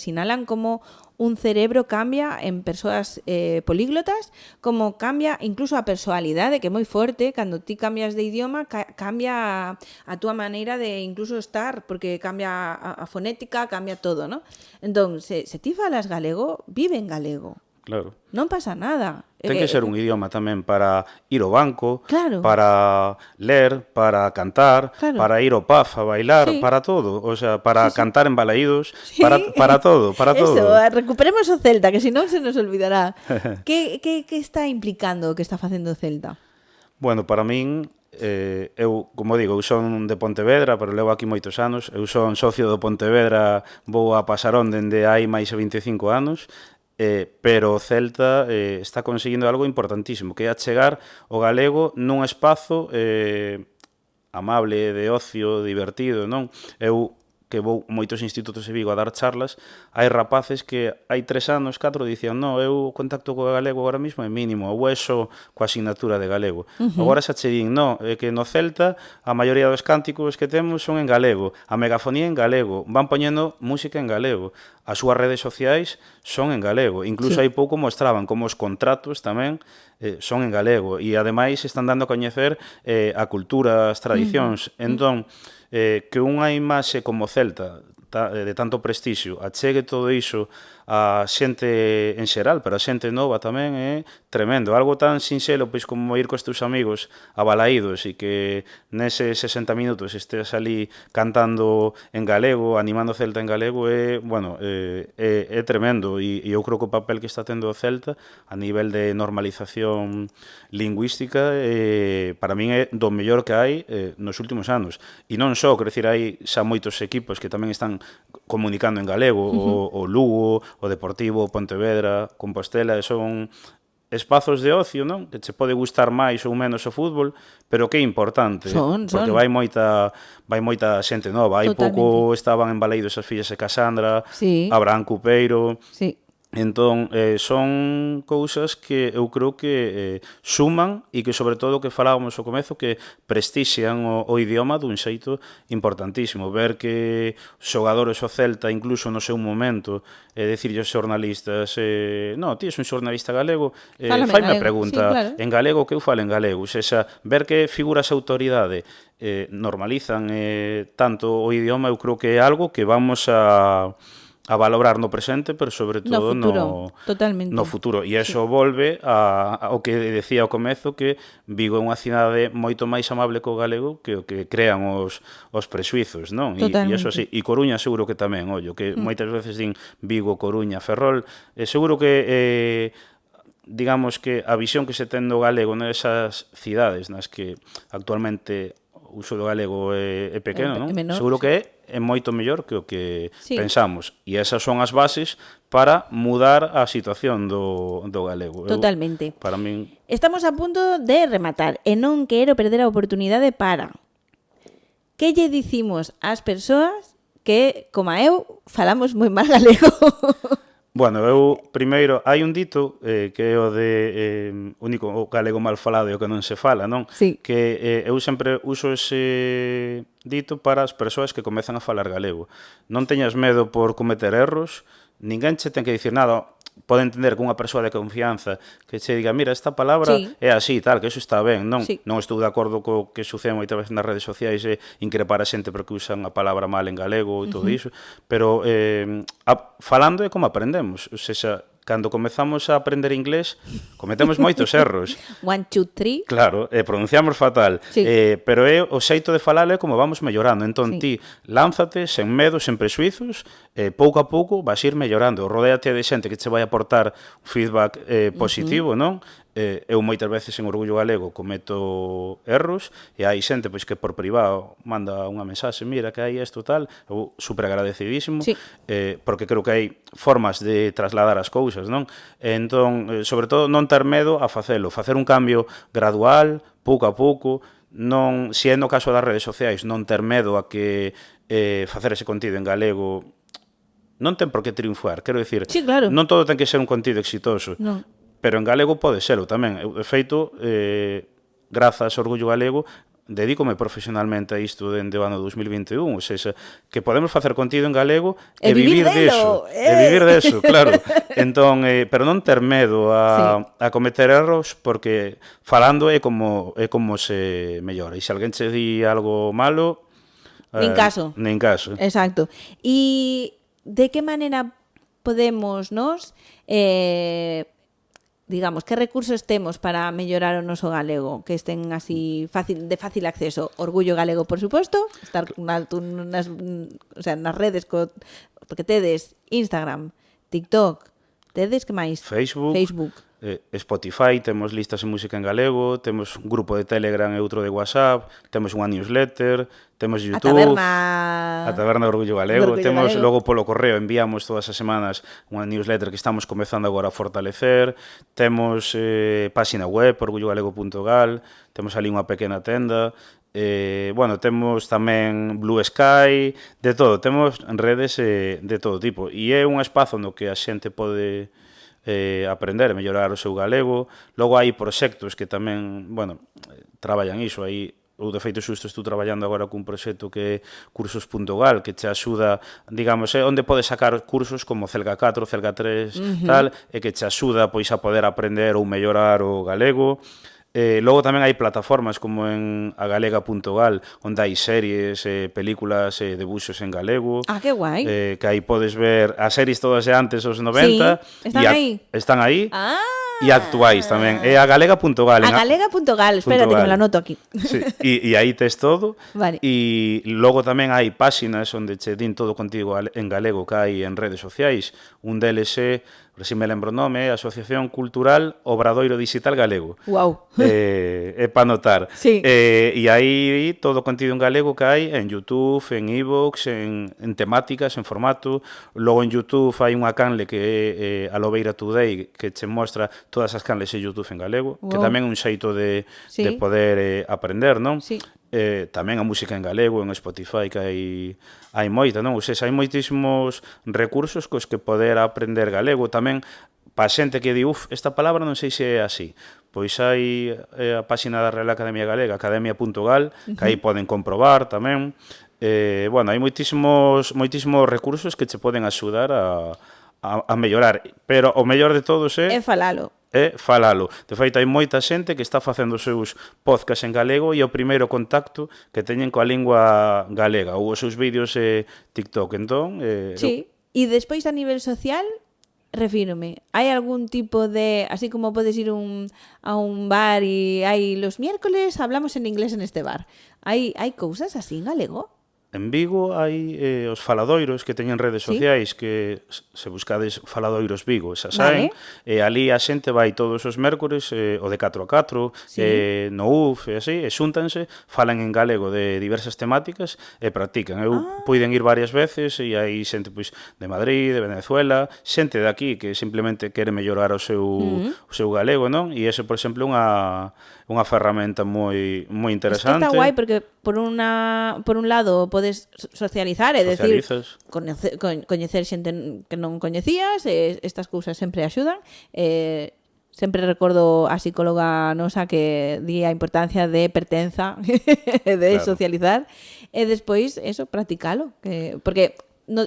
sinalan como un cerebro cambia en persoas políglotas, como cambia incluso a personalidade, que é moi forte, cando ti cambias de idioma, cambia a túa maneira de incluso estar, porque cambia a fonética, cambia todo, ¿no? Entón, se ti falas galego, vive en galego. Claro. Non pasa nada. Ten que ser un idioma tamén para ir ao banco, Claro. para ler, para cantar, Claro. para ir ao pub a bailar, Sí. para todo. O sea, para cantar en balaídos, Sí. para todo, para todo. Eso, recuperemos o Celta, que senón se nos olvidará. que está implicando o que está facendo o Celta? Bueno, para min, eu, como digo, eu son de Pontevedra, pero levo aquí moitos anos. Eu son socio do Pontevedra, vou a Pasarón dende hai máis de 25 anos. Pero o Celta está conseguindo algo importantísimo, que é achegar o galego nun espazo amable, de ocio, divertido, non? Eu que vou moitos institutos de Vigo a dar charlas, hai rapaces que hai 3 anos, 4, dicían, no, eu contacto co galego agora mesmo é mínimo, ou eso coa asignatura de galego. Agora xa che din, no, é que no Celta a maioría dos cánticos que temos son en galego, a megafonía en galego, van poñendo música en galego, as súas redes sociais son en galego, incluso hai pouco mostraban como os contratos tamén son en galego, e ademais están dando a coñecer a cultura, as tradicións. Entón, que unha imaxe como Celta de tanto prestixio achegue todo iso a xente en xeral, pero a xente nova tamén é tremendo. Algo tan sinxelo pois como ir cos teus amigos a Balaídos e que neses 60 minutos estés ali cantando en galego, animando o Celta en galego, é tremendo e eu creo que o papel que está tendo o Celta a nivel de normalización lingüística para min é do mellor que hai nos últimos anos. E non só, quero dicir, hai xa moitos equipos que tamén están comunicando en galego, o Lugo, o Deportivo, o Pontevedra, Compostela, son espazos de ocio, non? Que che pode gustar máis ou menos o fútbol, pero que é importante, porque vai moita xente nova. Hai pouco estaban en Balaídos as fillas de Casandra, Abraham Cupeiro. Sí. Entón, son cousas que eu creo que suman e que, sobre todo, que falábamos ao comezo, que prestixian o idioma dun xeito importantísimo. Ver que xogadores o Celta, incluso no seu momento, decirlle aos xornalistas no, ti és un xornalista galego, faime a pregunta en galego que eu falo en galego. Xa, ver que figuras de autoridade normalizan tanto o idioma, eu creo que é algo que vamos a valorar no presente, pero sobre todo no futuro. E iso volve ao que decía ao comezo, que Vigo é unha cidade moito máis amable co galego que o que crean os prexuizos, non? E iso así. E Coruña seguro que tamén, ollo, que moitas veces din Vigo, Coruña, Ferrol, seguro que digamos que a visión que se ten do galego nesas cidades nas que actualmente o uso do galego é pequeno, non? Seguro que é moito mellor que o que pensamos. E esas son as bases para mudar a situación do galego. Totalmente. Para min... Estamos a punto de rematar e non quero perder a oportunidade para... Que lle dicimos ás persoas que, como eu, falamos moi mal galego? Bueno, eu primeiro, hai un dito que é o de único o galego mal falado e o que non se fala, non? Sí. Que eu sempre uso ese dito para as persoas que comezan a falar galego. Non teñas medo por cometer erros, ninguén che ten que dicir nada. Pode entender que unha persoa de confianza que che diga, mira, esta palabra é así, tal, que eso está ben, non? Non estou de acordo co que sucede moitas veces nas redes sociais increpar a xente porque usan a palabra mal en galego e todo iso, pero falando é como aprendemos, ou seja, cando comezamos a aprender inglés, cometemos moitos erros. 1, 2, 3. Claro, pronunciamos fatal, pero é o xeito de falar é como vamos mellorando. Entón, ti lánzate sen medo, sen prexuizos, pouco a pouco vas ir mellorando. Rodéate de xente que che vai aportar feedback positivo, non? Eu moitas veces en Orgullo Galego cometo erros e hai xente pois que por privado manda unha mensaxe, mira que hai isto tal, eu super agradecidísimo, porque creo que hai formas de trasladar as cousas, non? Entón, sobre todo, non ter medo a facelo, facer un cambio gradual, pouco a pouco, non, se é no caso das redes sociais, non ter medo a que facer ese contido en galego non ten por que triunfar, quero dicir, non todo ten que ser un contido exitoso. Non. Pero en galego pode serlo tamén. Eu, de feito, grazas ao Orgullo Galego, dedícome profesionalmente a isto dende o ano 2021, ou seja, que podemos facer contido en galego e vivir deso. E vivir deso, claro. Entón, pero non ter medo a cometer erros, porque falando é como se mellora. E se alguén che di algo malo... Nin caso. Nin caso. Exacto. E de que maneira podemos nos... digamos, que recursos temos para mellorar o noso galego, que estén así de fácil acceso? Orgullo Galego, por suposto, estar nas redes, porque tedes Instagram, TikTok, tedes que máis? Facebook. Spotify, temos listas de música en galego, temos un grupo de Telegram e outro de WhatsApp, temos unha newsletter, temos YouTube, a Taberna de Orgullo Galego, temos logo polo correo, enviamos todas as semanas unha newsletter que estamos comezando agora a fortalecer, temos páxina web, orgullogalego.gal, temos ali unha pequena tenda, temos tamén Blue Sky, de todo, temos redes de todo tipo, e é un espazo no que a xente pode aprender e mellorar o seu galego. Logo hai proxectos que tamén, traballan iso. Aí, eu de feito xusto estou traballando agora cun proxecto que é cursos.gal, que te axuda, digamos, onde podes sacar cursos como Celga 4, Celga 3, tal, e que te axuda pois a poder aprender ou mellorar o galego. Logo tamén hai plataformas como en agalega.gal, onde hai series, películas, debuxos en galego. Ah, que guai. Que aí podes ver as series todas de antes, os 90. Sí, están aí. Están aí. Ah. E actuais tamén. É agalega.gal. Agalega.gal, espérate que me lo anoto aquí. Sí, e aí tes todo. Vale. E logo tamén hai páxinas onde che din todo contigo en galego que hai en redes sociais. Un deles é, por si me lembro o nome, é Asociación Cultural Obradoiro Digital Galego. Wow. É para notar. Sí. E aí todo o contido en galego que hai en YouTube, en iVoox, en temáticas, en formato. Logo en YouTube hai unha canle que é Alobeira Today, que che mostra todas as canles de YouTube en galego, que tamén é un xeito de poder aprender, non? Sí. Tamén a música en galego, en Spotify, que hai moita, non? Ou seja, hai moitísimos recursos cos que poder aprender galego. Tamén, pa xente que di, esta palabra non sei se é así, pois hai a páxina da Real Academia Galega, academia.gal, que aí poden comprobar tamén. Bueno, hai moitísimos recursos que che poden axudar a mellorar, pero o mellor de todos é falalo. De feito, hai moita xente que está facendo os seus podcasts en galego e o primeiro contacto que teñen coa lingua galega ou os seus vídeos TikTok. Entón, sí, e despois a nivel social, refírome, hai algún tipo de, así como podes ir a un bar e hai los miércoles hablamos en inglés en este bar, hai cousas así en galego? En Vigo hai os faladoiros que teñen redes sociais, que se buscades faladoiros Vigo, xa saben, e ali a xente vai todos os mércores, o de 4 a 4, no UF, e así, e xúntanse, falan en galego de diversas temáticas e practican. Eu puiden ir varias veces e hai xente pois de Madrid, de Venezuela, xente de aquí que simplemente quere mellorar o seu galego, non? E ese, por exemplo, unha ferramenta moi interesante. Está guai porque por un lado podes socializar, é dicir, coñecer xente que non coñecías, estas cousas sempre axudan. Sempre recordo a psicóloga nosa que di a importancia de pertenza, de socializar, e despois, eso, practicalo. Porque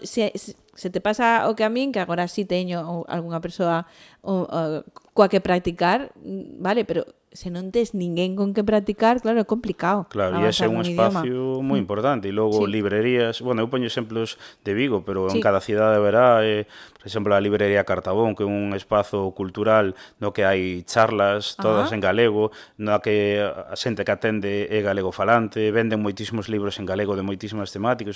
se te pasa o que a min, que agora sí teño algunha persoa coa que practicar, vale, pero se non tes ninguén con que practicar, claro, é complicado. Claro, e ese é un espacio moi importante. E logo librerías, bueno, eu poño exemplos de Vigo, pero en cada cidade verá, por exemplo, a librería Cartabón, que é un espazo cultural no que hai charlas todas en galego, no que a xente que atende é galego falante, venden moitísimos libros en galego de moitísimas temáticas,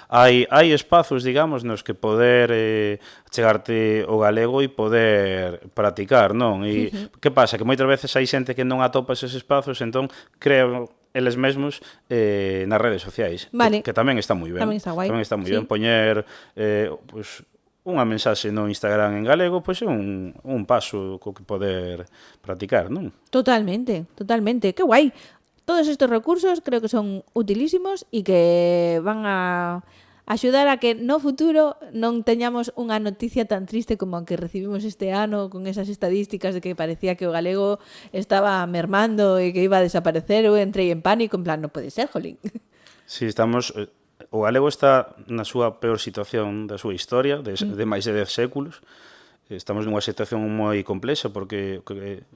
hai espazos, digamos, nos que poder chegarte o galego e poder practicar, non? E que pasa? Que moitas veces hai xente que non atopa eses espazos, entón crean eles mesmos nas redes sociais, que tamén está moi ben. Tamén está guai. Tamén está moi ben poñer unha mensaxe no Instagram en galego, pois é un paso co que poder practicar, non? Totalmente, totalmente. Que guai. Todos estes recursos creo que son utilísimos e que van a axudar a que no futuro non teñamos unha noticia tan triste como a que recibimos este ano con esas estadísticas de que parecía que o galego estaba mermando e que iba a desaparecer. Eu entrei en pánico, en plan, non pode ser, jolín. Sí, o galego está na súa peor situación da súa historia, de máis de 10 séculos. Estamos nunha situación moi complexa porque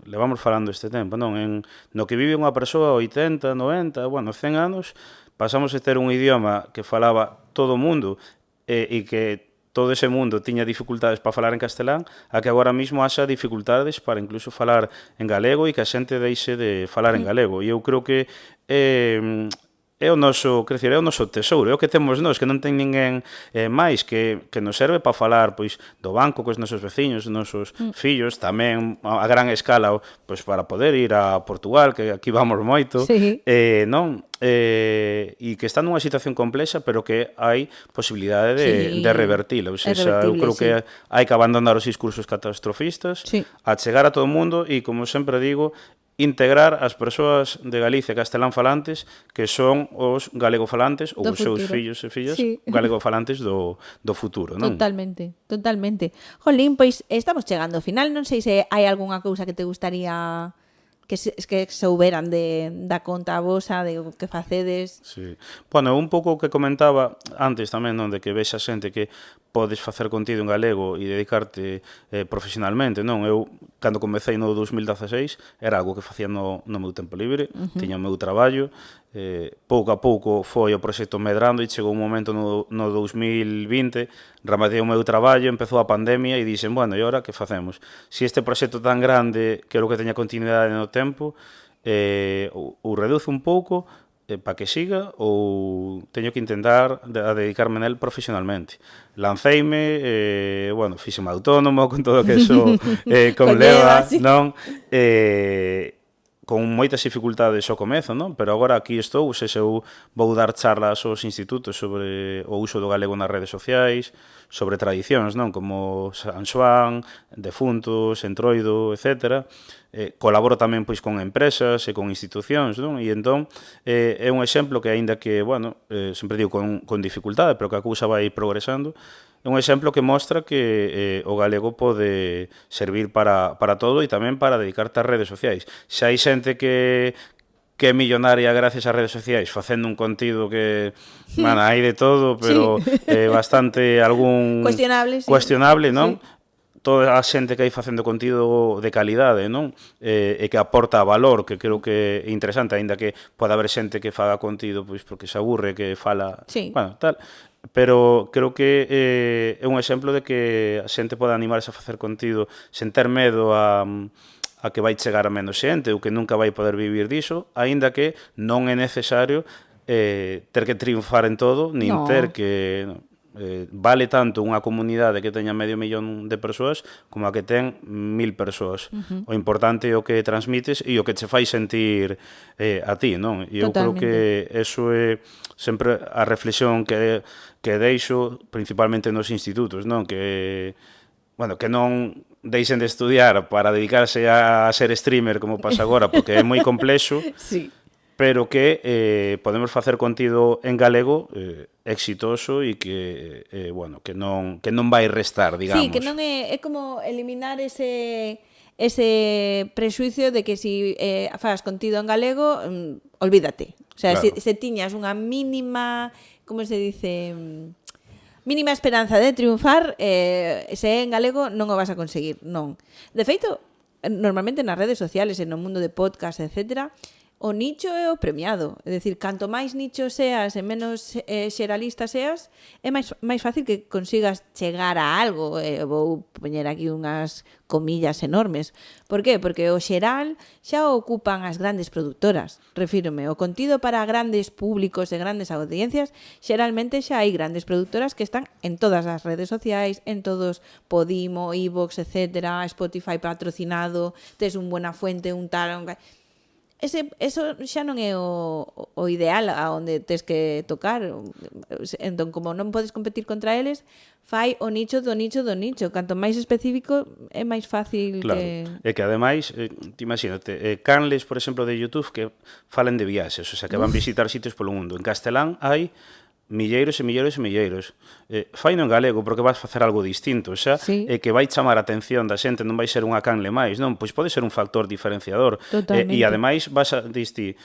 levamos falando este tempo, non? No que vive unha persoa 80, 90, 100 anos, pasamos a ter un idioma que falaba todo o mundo e que todo ese mundo tiña dificultades para falar en castelán, a que agora mesmo haxa dificultades para incluso falar en galego e que a xente deixe de falar en galego. E eu creo que é o noso, quer dizer, é o noso tesouro, é o que temos nós, que non ten ninguén máis, que nos serve para falar pois do banco cos nosos veciños, os nosos fillos, tamén a gran escala pois para poder ir a Portugal, que aquí vamos moito, non? E que está nunha situación complexa, pero que hai posibilidade de revertila. Ou seja, eu creo que hai que abandonar os discursos catastrofistas, a chegar a todo o mundo e, como sempre digo, integrar as persoas de Galicia castelán falantes que son os galegofalantes ou os seus fillos e fillas galegofalantes do futuro, non? Totalmente, totalmente. Jolín, pois estamos chegando ao final, non sei se hai algunha cousa que te gustaría que souberan da conta vosa, de o que facedes. Sí. Bueno, un pouco o que comentaba antes tamén, non, de que vexa xente que podes facer contido en galego e dedicarte profesionalmente, non? Eu, cando comecei no 2016, era algo que facía no meu tempo libre, tiña o meu traballo, pouco a pouco foi o proxecto medrando e chegou un momento no 2020, rematei o meu traballo, empezou a pandemia e dixen, bueno, e ora que facemos? Se este proxecto tan grande quero que teña continuidade no tempo, ou reduzo un pouco, para que siga ou teño que intentar a dedicarme nel profesionalmente. Lanceime, bueno, fíxeme autónomo con todo o que eso conleva, Sí. non? Con moitas dificultades ao comezo, non? Pero agora aquí estou, sexa eu vou dar charlas aos institutos sobre o uso do galego nas redes sociais, sobre tradicións, non? Como San Xoán, defuntos, entroido, etc. Colaboro tamén pois con empresas e con institucións, non? E entón é un exemplo que aínda que, bueno, sempre digo con dificultade, pero que a cousa vai progresando, é un exemplo que mostra que o galego pode servir para todo e tamén para dedicarte ás redes sociais. Xa hai xente que é millonaria gracias ás redes sociais facendo un contido que, mana, hai de todo, pero bastante algún cuestionable, non? Sí. Toda a xente que hai facendo contido de calidade, non? E que aporta valor, que creo que é interesante, aínda que pode haber xente que faga contido pois porque se aburre, que fala, bueno, tal, pero creo que é un exemplo de que a xente pode animarse a facer contido sen ter medo a que vai chegar a menos xente ou que nunca vai poder vivir diso, aínda que non é necesario ter que triunfar en todo, nin ter que... vale tanto unha comunidade que teña 500.000 de persoas como a que ten 1.000 persoas. O importante é o que transmites e o que che fai sentir a ti, non? E eu creo que eso é sempre a reflexión que deixo principalmente nos institutos, non? Que, bueno, que non deixen de estudiar para dedicarse a ser streamer como pasa agora, porque é moi complexo. Sí. Pero que podemos facer contido en galego exitoso e que, bueno, que non vai restar, digamos. Sí, que non é como eliminar ese prexuicio de que si faz contido en galego, olvídate. O sea, claro. se tiñas unha mínima, como se dice, mínima esperanza de triunfar, se é en galego non o vas a conseguir, non. De feito, normalmente nas redes sociales, no mundo de podcast, etcétera, o nicho é o premiado. É dicir, canto máis nicho seas e menos xeralista seas, é máis fácil que consigas chegar a algo. Vou poñer aquí unhas comillas enormes. Por qué? Porque o xeral xa o ocupan as grandes productoras. Refírome, o contido para grandes públicos e grandes audiencias, xeralmente xa hai grandes productoras que están en todas as redes sociais, en todos Podimo, iVoox, etcétera, Spotify patrocinado, tes un Buenafuente, un tal... Eso xa non é o ideal a onde tes que tocar. Entón, como non podes competir contra eles, fai o nicho do nicho do nicho. Canto máis específico é máis fácil. Claro, é que ademais, imagínate, canles, por exemplo, de YouTube que falen de viaxes, o sea, que van visitar sitios polo mundo. En castelán hai milleiros e milleiros e milleiros. Faino en galego porque vas facer algo distinto, xa, que vai chamar a atención da xente, non vai ser unha canle máis, non? Pois pode ser un factor diferenciador. E ademais vas a diste,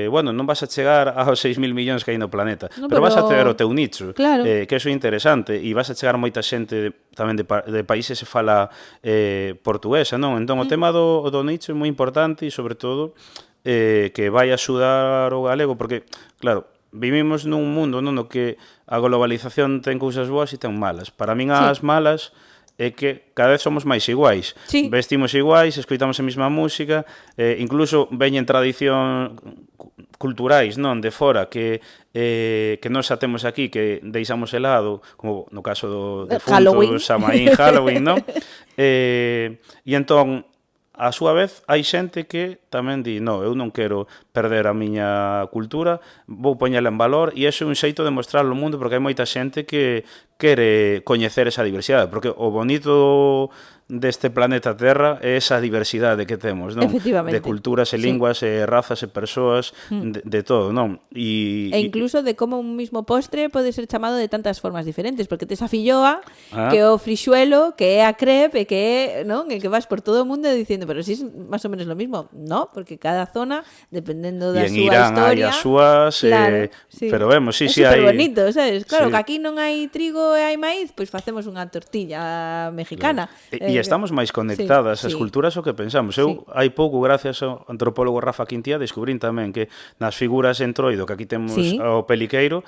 bueno, non vas a chegar aos 6.000 millóns que hai no planeta, pero vas a ter o teu nicho, claro. Que eso é interesante, e vas a chegar moita xente tamén de países que fala portuguesa, non? Entón o tema do nicho é moi importante e sobre todo que vai axudar o galego, porque, claro, vivimos nun mundo no que a globalización ten cousas boas e ten malas. Para min as malas é que cada vez somos máis iguais. Vestimos iguais, escoitamos a mesma música, incluso veñen tradición culturais, non, de fora que nós xa temos aquí, que deixamos helado, como no caso do defunto Samaín, Halloween, non? E entón, a súa vez, hai xente que tamén di, no, eu non quero perder a miña cultura, vou poñela en valor, e iso é un xeito de mostrar ao mundo, porque hai moita xente que quere coñecer esa diversidade, porque o bonito deste planeta Terra é esa diversidade que temos, non? Efectivamente. De culturas e linguas, e razas e persoas, de todo, non? E incluso de como un mismo postre pode ser chamado de tantas formas diferentes, porque tes a filloa, que é o frixuelo, que é a crepe, e que é, non? E que vas por todo o mundo dicindo, pero si es máis ou menos lo mismo. No, porque cada zona, dependendo da súa Irán historia... hai as súas, claro, sí. pero vemos, sí, é sí, hai... super bonito, sabes? Claro, Sí. que aquí non hai trigo e hai maíz, pois facemos unha tortilla mexicana. E estamos máis conectadas as culturas o que pensamos. Eu, hai pouco, gracias ao antropólogo Rafa Quintía, descubrín tamén que nas figuras en Troido, que aquí temos o peliqueiro,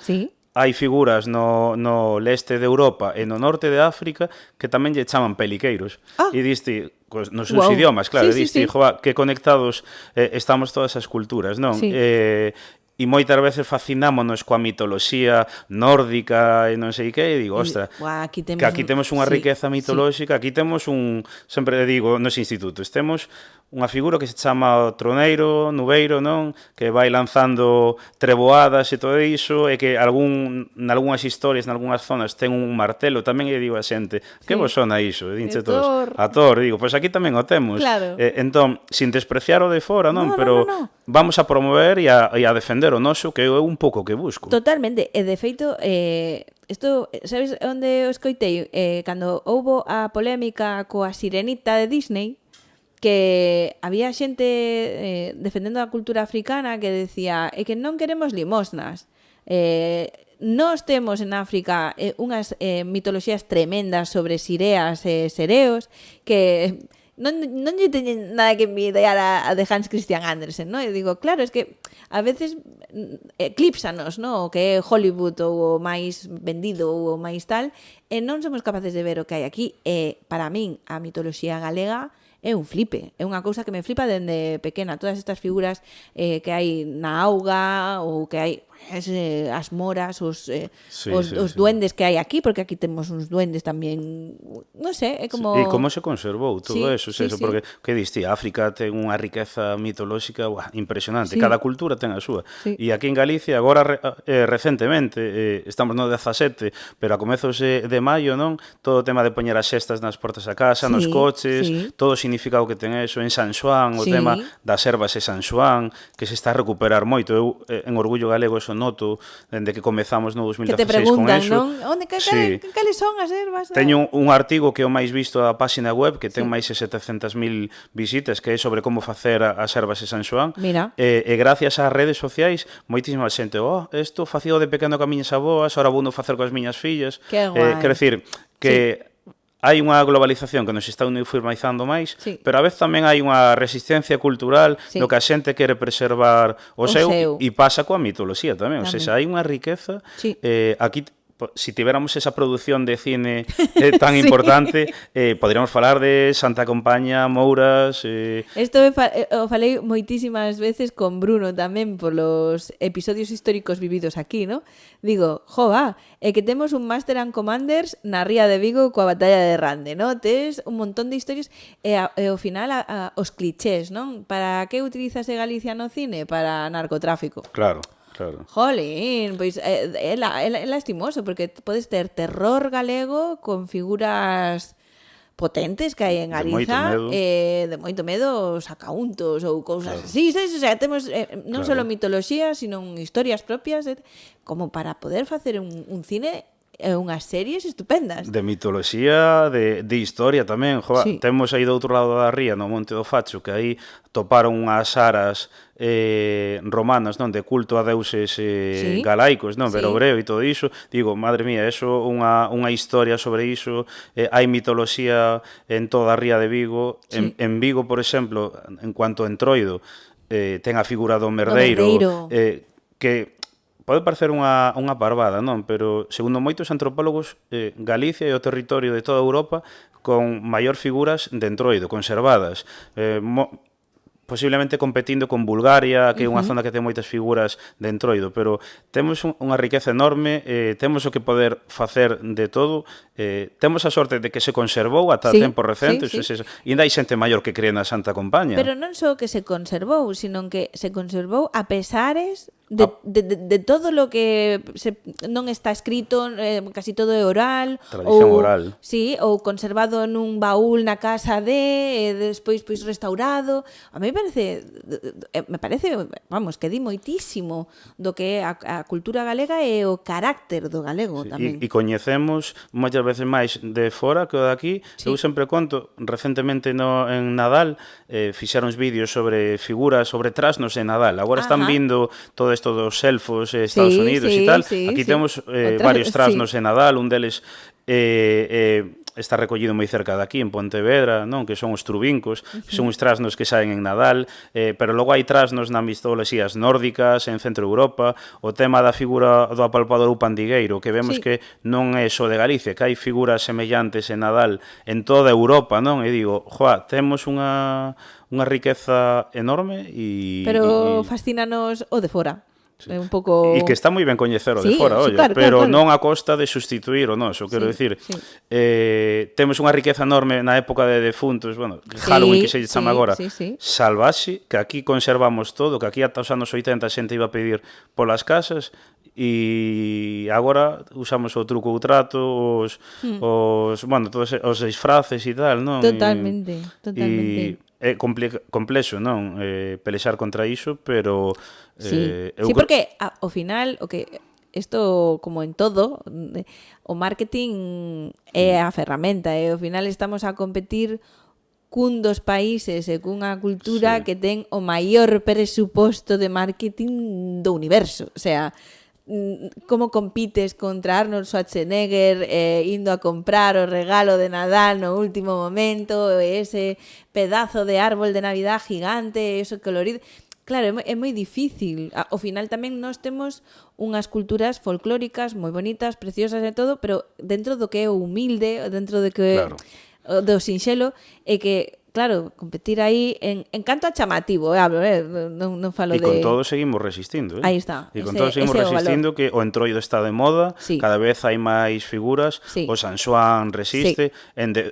hai figuras no leste de Europa e no norte de África que tamén lle chaman peliqueiros. E diste, nos seus idiomas, claro, diste, joa, que conectados estamos todas as culturas, non? E moitas veces fascinámonos coa mitoloxía nórdica e non sei que, e digo, ostra, que aquí temos unha riqueza mitolóxica, aquí temos sempre digo nos institutos, temos unha figura que se chama Troneiro, Nubeiro, non? Que vai lanzando treboadas e todo iso, e que nalgúnas historias, nalgúnas zonas, ten un martelo tamén, e digo a xente, que vos sona iso? E dinche todos, a Thor, digo, pois aquí tamén o temos. Entón, sin despreciar o de fora, non? Pero vamos a promover e a defender o noso, que é un pouco que busco. Totalmente, e de feito, isto, sabes onde o escoitei? Cando houbo a polémica coa Sirenita de Disney, que había xente defendendo a cultura africana que decía que non queremos limosnas. Nós temos en África unhas mitoloxías tremendas sobre sireas e sereos que non lle teñen nada que envidiar a de Hans Christian Andersen, non? E digo, claro, es que a veces eclípsanos, non? O que é Hollywood ou o máis vendido ou o máis tal, e non somos capaces de ver o que hai aquí. E para min a mitoloxía galega é un flipe, é unha cousa que me flipa dende pequena, todas estas figuras que hai na auga ou que hai as moras, os duendes que hai aquí, porque aquí temos uns duendes tamén, non sei, é como... E como se conservou todo eso, porque, que diste, África ten unha riqueza mitolóxica impresionante, cada cultura ten a súa, e aquí en Galicia, agora recentemente, estamos no 17, pero a comezos de maio, non? Todo o tema de poñer as xestas nas portas da casa, nos coches, todo o significado que ten eso, en San Xoán, o tema das ervas de San Xoán, que se está a recuperar moito. Eu, en Orgullo Galego, eso noto, dende que comezamos no 2016 con eso. Que te preguntan, non? Cales son as ervas? Teño un artigo que é o máis visto da páxina web, que ten máis de 700.000 visitas, que é sobre como facer as ervas de San Xoán. Mira. E gracias ás redes sociais, moitísima xente, isto facía de pequeno ca miñas aboas, ahora vou facer coas miñas fillas. Que guai. Quero dicir, que... hai unha globalización que nos está uniformizando máis, pero a vez tamén hai unha resistencia cultural no que a xente quere preservar o seu e pasa coa mitoloxía tamén. O sea, hai unha riqueza aquí. Si tiveramos esa produción de cine tan importante, poderíamos falar de Santa Compaña, Mouras... Isto o falei moitísimas veces con Bruno tamén polos episodios históricos vividos aquí, ¿no? Digo, é que temos un Master and Commanders na Ría de Vigo coa batalla de Rande, ¿no? Tes un montón de historias e ao final os clichés, non? Para que utilizase Galicia no cine? Para narcotráfico. Claro. Jolín, pois é lastimoso, porque podes ter terror galego con figuras potentes que hai en Galiza, de moito medo, sacauntos ou cousas así, sabes? O sea, temos non só mitoloxía, sino historias propias, como para poder facer un cine e unhas series estupendas. De mitoloxía, de historia tamén. Temos aí do outro lado da ría, no Monte do Facho, que aí toparon unhas aras romanas, non, de culto a deuses galaicos, non, Berobreo e todo iso. Digo, madre mía, eso unha historia sobre iso. Hai mitoloxía en toda a ría de Vigo. En Vigo, por exemplo, en cuanto a Entroido, ten a figura do merdeiro, que pode parecer unha parvada, non? Pero, segundo moitos antropólogos, Galicia é o territorio de toda Europa con maior figuras de Entroido, conservadas. Posiblemente competindo con Bulgaria, que é unha zona que ten moitas figuras de Entroido, pero temos unha riqueza enorme, temos o que poder facer de todo, temos a sorte de que se conservou ata tempo recente, e ainda hai xente maior que cree na Santa Compaña. Pero non só que se conservou, sino que se conservou a pesares de todo lo que non está escrito, casi todo é oral, Tradición oral. Sí, ou conservado nun baúl na casa despois pois restaurado. A mí me parece, vamos, que di moitísimo do que é a cultura galega e o carácter do galego tamén. E coñecemos moitas veces máis de fora que o de aquí. Eu sempre conto, recentemente en Nadal fixeron uns vídeos sobre figuras, sobre trasnos en Nadal. Agora están vindo todo isto dos elfos Estados Unidos e tal. Aquí temos varios trasnos en Nadal, un deles está recollido moi cerca de aquí, en Pontevedra, non? Que son os trubincos, que son os trasnos que saen en Nadal, pero logo hai trasnos nas mitoloxías nórdicas, en Centro Europa, o tema da figura do apalpador ou pandigueiro, que vemos que non é só de Galicia, que hai figuras semellantes en Nadal en toda Europa, non? E digo, joa, temos unha riqueza enorme Pero fascínanos o de fora. É un pouco... E que está moi ben coñecer o de fora, pero non a costa de sustituir o noso, quero dicir, temos unha riqueza enorme na época de defuntos, bueno, Halloween que se chama agora, salvaxe, que aquí conservamos todo, que aquí ata os anos 80 a xente iba a pedir polas casas, e agora usamos o truco ou trato, bueno, todos os disfraces e tal, non? Totalmente. É complexo, non? Pelexar contra iso, pero... Sí, porque ao final, isto, como en todo, o marketing é a ferramenta, e ao final estamos a competir cun dos países e cunha cultura que ten o maior presuposto de marketing do universo. O sea, como compites contra Arnold Schwarzenegger indo a comprar o regalo de Nadal no último momento, ese pedazo de árbol de Navidad gigante, eso colorido. Claro, é moi difícil. Ao final tamén nós temos unhas culturas folclóricas moi bonitas, preciosas e todo, pero dentro do que é o humilde, dentro do que do sinxelo, é que claro, competir aí en canto a chamativo, hablo, non falo de... E con todo seguimos resistindo, Aí está. E con todo seguimos resistindo, que o entroido está de moda, cada vez hai máis figuras, o San Xoán resiste,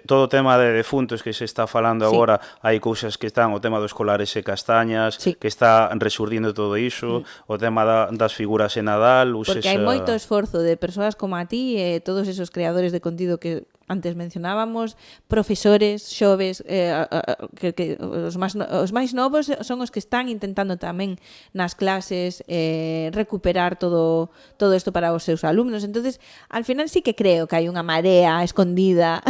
todo o tema de defuntos que se está falando agora, hai cousas que están, o tema dos colares e castañas, que está resurdindo todo iso, o tema das figuras en Nadal... Porque hai moito esforzo de persoas como a ti e todos esos creadores de contido que antes mencionábamos, profesores, xoves, que os máis novos son os que están intentando tamén nas clases recuperar todo isto para os seus alumnos. Entonces, al final sí que creo que hai unha marea escondida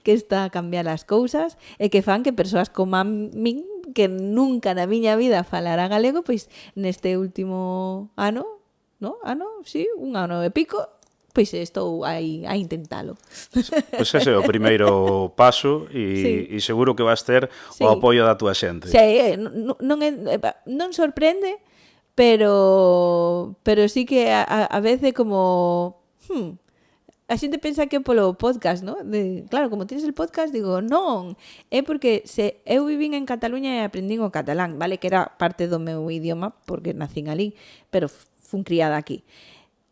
que está a cambiar as cousas e que fan que persoas como a min, que nunca na miña vida falara galego, pois neste último ano, un ano e pico, pois estou aí a intentalo. Pois ese é o primeiro paso e seguro que vas ter o apoio da túa xente. Non sorprende, pero sí que a veces como... A xente pensa que é polo podcast, ¿no? Claro, como tienes el podcast, digo, non, é porque eu vivín en Cataluña e aprendín o catalán, vale, que era parte do meu idioma, porque nacín ali, pero fun criada aquí.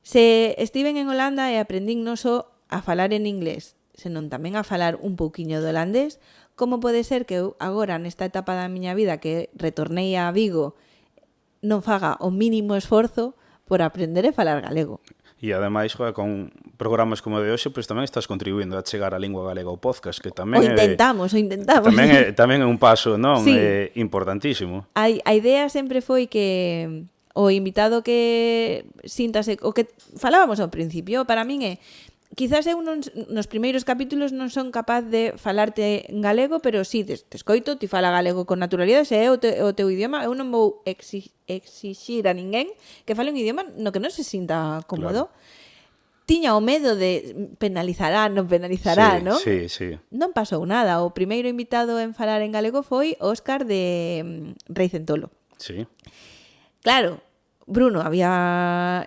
Se estiven en Holanda e aprendín non só a falar en inglés, senón tamén a falar un pouquiño de holandés, como pode ser que eu agora, nesta etapa da miña vida, que retornei a Vigo, non faga o mínimo esforzo por aprender a falar galego? E ademais, con programas como o de hoxe, pois tamén estás contribuindo a chegar a lingua galega ao podcast, que tamén intentamos. Tamén é un paso, non? Importantísimo. A idea sempre foi que o invitado que síntase, o que falábamos ao principio, para min é, quizás eu nos primeiros capítulos non son capaz de falarte en galego, pero sí, te escoito, ti fala galego con naturalidade, se é o teu idioma, eu non vou exixir a ninguén que fale un idioma no que non se sinta cómodo. Tiña o medo de penalizará, non, non? Sí. Non pasou nada. O primeiro invitado en falar en galego foi Óscar de Rei Centolo. Sí. Claro, Bruno había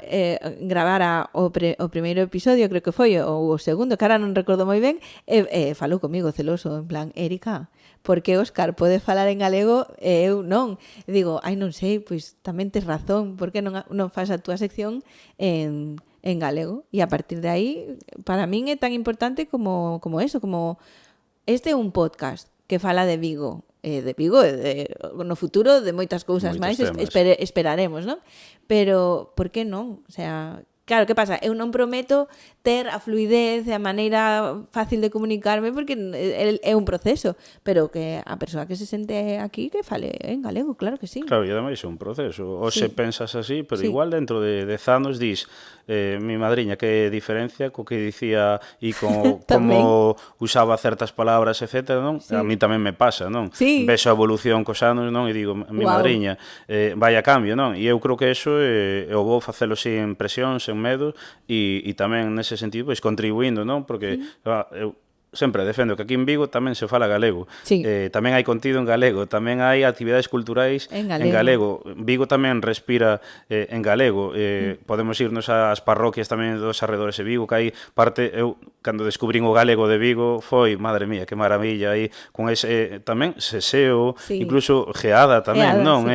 gravara o primeiro episodio, creo que foi, ou o segundo, que ahora non recordo moi ben, falou comigo celoso, en plan, Erika, porque Óscar pode falar en galego e eu non? E digo, non sei, pois tamén tes razón, porque non faz a túa sección en galego? E a partir de aí, para min é tan importante como eso, como este é un podcast que fala de Vigo, de Vigo, no futuro de moitas cousas máis esperaremos, non? Pero por que non? O sea, claro, que pasa? Eu non prometo ter a fluidez e a maneira fácil de comunicarme porque é un proceso, pero que a persoa que se sente aquí que fale en galego, claro que sí. Claro, e ademais é un proceso. O se pensas así, pero igual dentro de 10 anos dis mi madriña que diferencia co que dicía e como usaba certas palabras, etc. non? A mí tamén me pasa, non? Vexo a evolución cos anos, non? E digo, mi madriña, vaya cambio, non? E eu creo que eso eu vou facelo sin presión, sen medo e tamén nese sentido pois contribuindo, non? Porque eu sempre defendo que aquí en Vigo tamén se fala galego. Tamén hai contido en galego, tamén hai actividades culturais en galego. Vigo tamén respira en galego. Podemos irnos ás parroquias tamén dos arredores de Vigo, que hai parte, eu cando descubrín o galego de Vigo foi, madre mía, que maravilla, aí con ese tamén seseo, incluso geada tamén, non?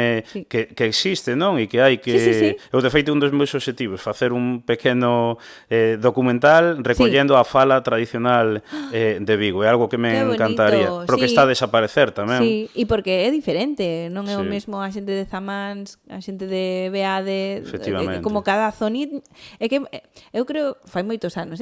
Que existe, non? E que hai que... Eu, de feito, un dos meus obxectivos, facer un pequeno documental recollendo a fala tradicional de Vigo, é algo que me encantaría, pero que está a desaparecer tamén. Sí, e porque é diferente, non é o mesmo a xente de Zamáns, a xente de Beade, como cada zoni, é que eu creo, fai moitos anos,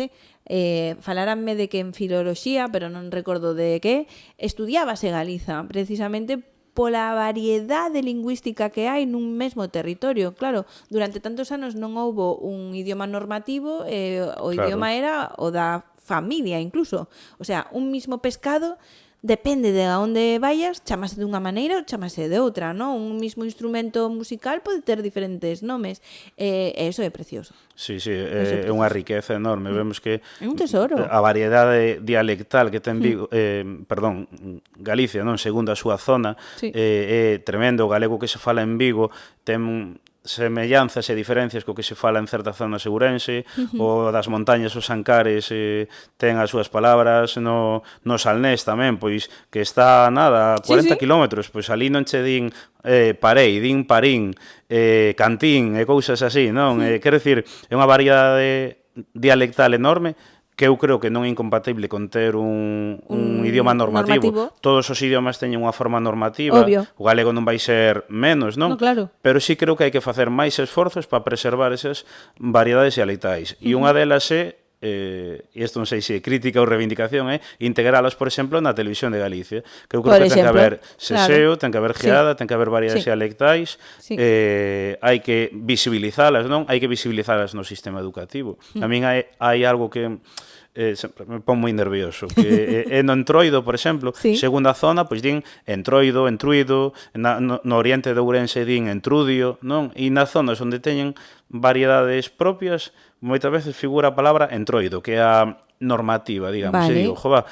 falaranme de que en filoloxía, pero non recordo de que, estudiábase Galiza, precisamente pola variedade lingüística que hai nun mesmo territorio. Claro, durante tantos anos non houbo un idioma normativo, o idioma era o da familia incluso. O sea, un mismo pescado depende de onde vayas, chamase dunha maneira ou chamase de outra, non? Un mismo instrumento musical pode ter diferentes nomes. E eso é precioso. Sí, é unha riqueza enorme. Vemos que é un tesoro. A variedade dialectal que ten Vigo, Galicia, non, segundo a súa zona, é tremendo. O galego que se fala en Vigo ten semellanzas e diferencias co que se fala en certa zona segurense, o das montañas, os Ancares ten as súas palabras, no Salnés tamén, pois que está nada, 40 kilómetros, pois ali non che din parei, din parín, cantín e cousas así, non? Quero dicir, é unha variedade dialectal enorme que eu creo que non é incompatible con ter un idioma normativo. Todos os idiomas teñen unha forma normativa. Obvio. O galego non vai ser menos, non? No, claro. Pero sí creo que hai que facer máis esforzos para preservar esas variedades dialectais. E unha delas é, e isto non sei se é crítica ou reivindicación, é integralas, por exemplo, na televisión de Galicia. Que eu creo que ten que haber seseo, ten que haber geada, ten que haber variedades dialectais, hai que visibilizalas, non? Hai que visibilizalas no sistema educativo. A min hai algo que sempre me pon moi nervioso, que no Entroido, por exemplo, segunda zona, pois din Entroido, Entruido, no oriente de Ourense din Entrudio, non? E nas zonas onde teñen variedades propias, moitas veces figura a palabra Entroido, que é a normativa, digamos, e digo, jova,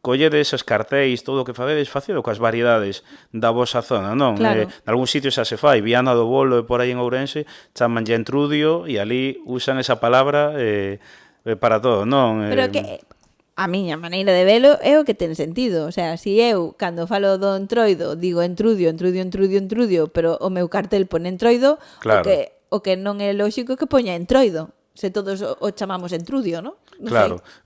colledes esas cartéis, todo o que facedes, facelo coas variedades da vosa zona, non? Nalgún sitio xa se fai, Viana do Bolo e por aí en Ourense, chamanlle Entrudio e ali usan esa palabra para todo, non? Pero que a miña maneira de velo é o que ten sentido. O sea, si eu, cando falo do Entroido, digo Entrudio, pero o meu cartel pone Entroido, o que non é lóxico que poña Entroido. Se todos o chamamos Entrudio, non?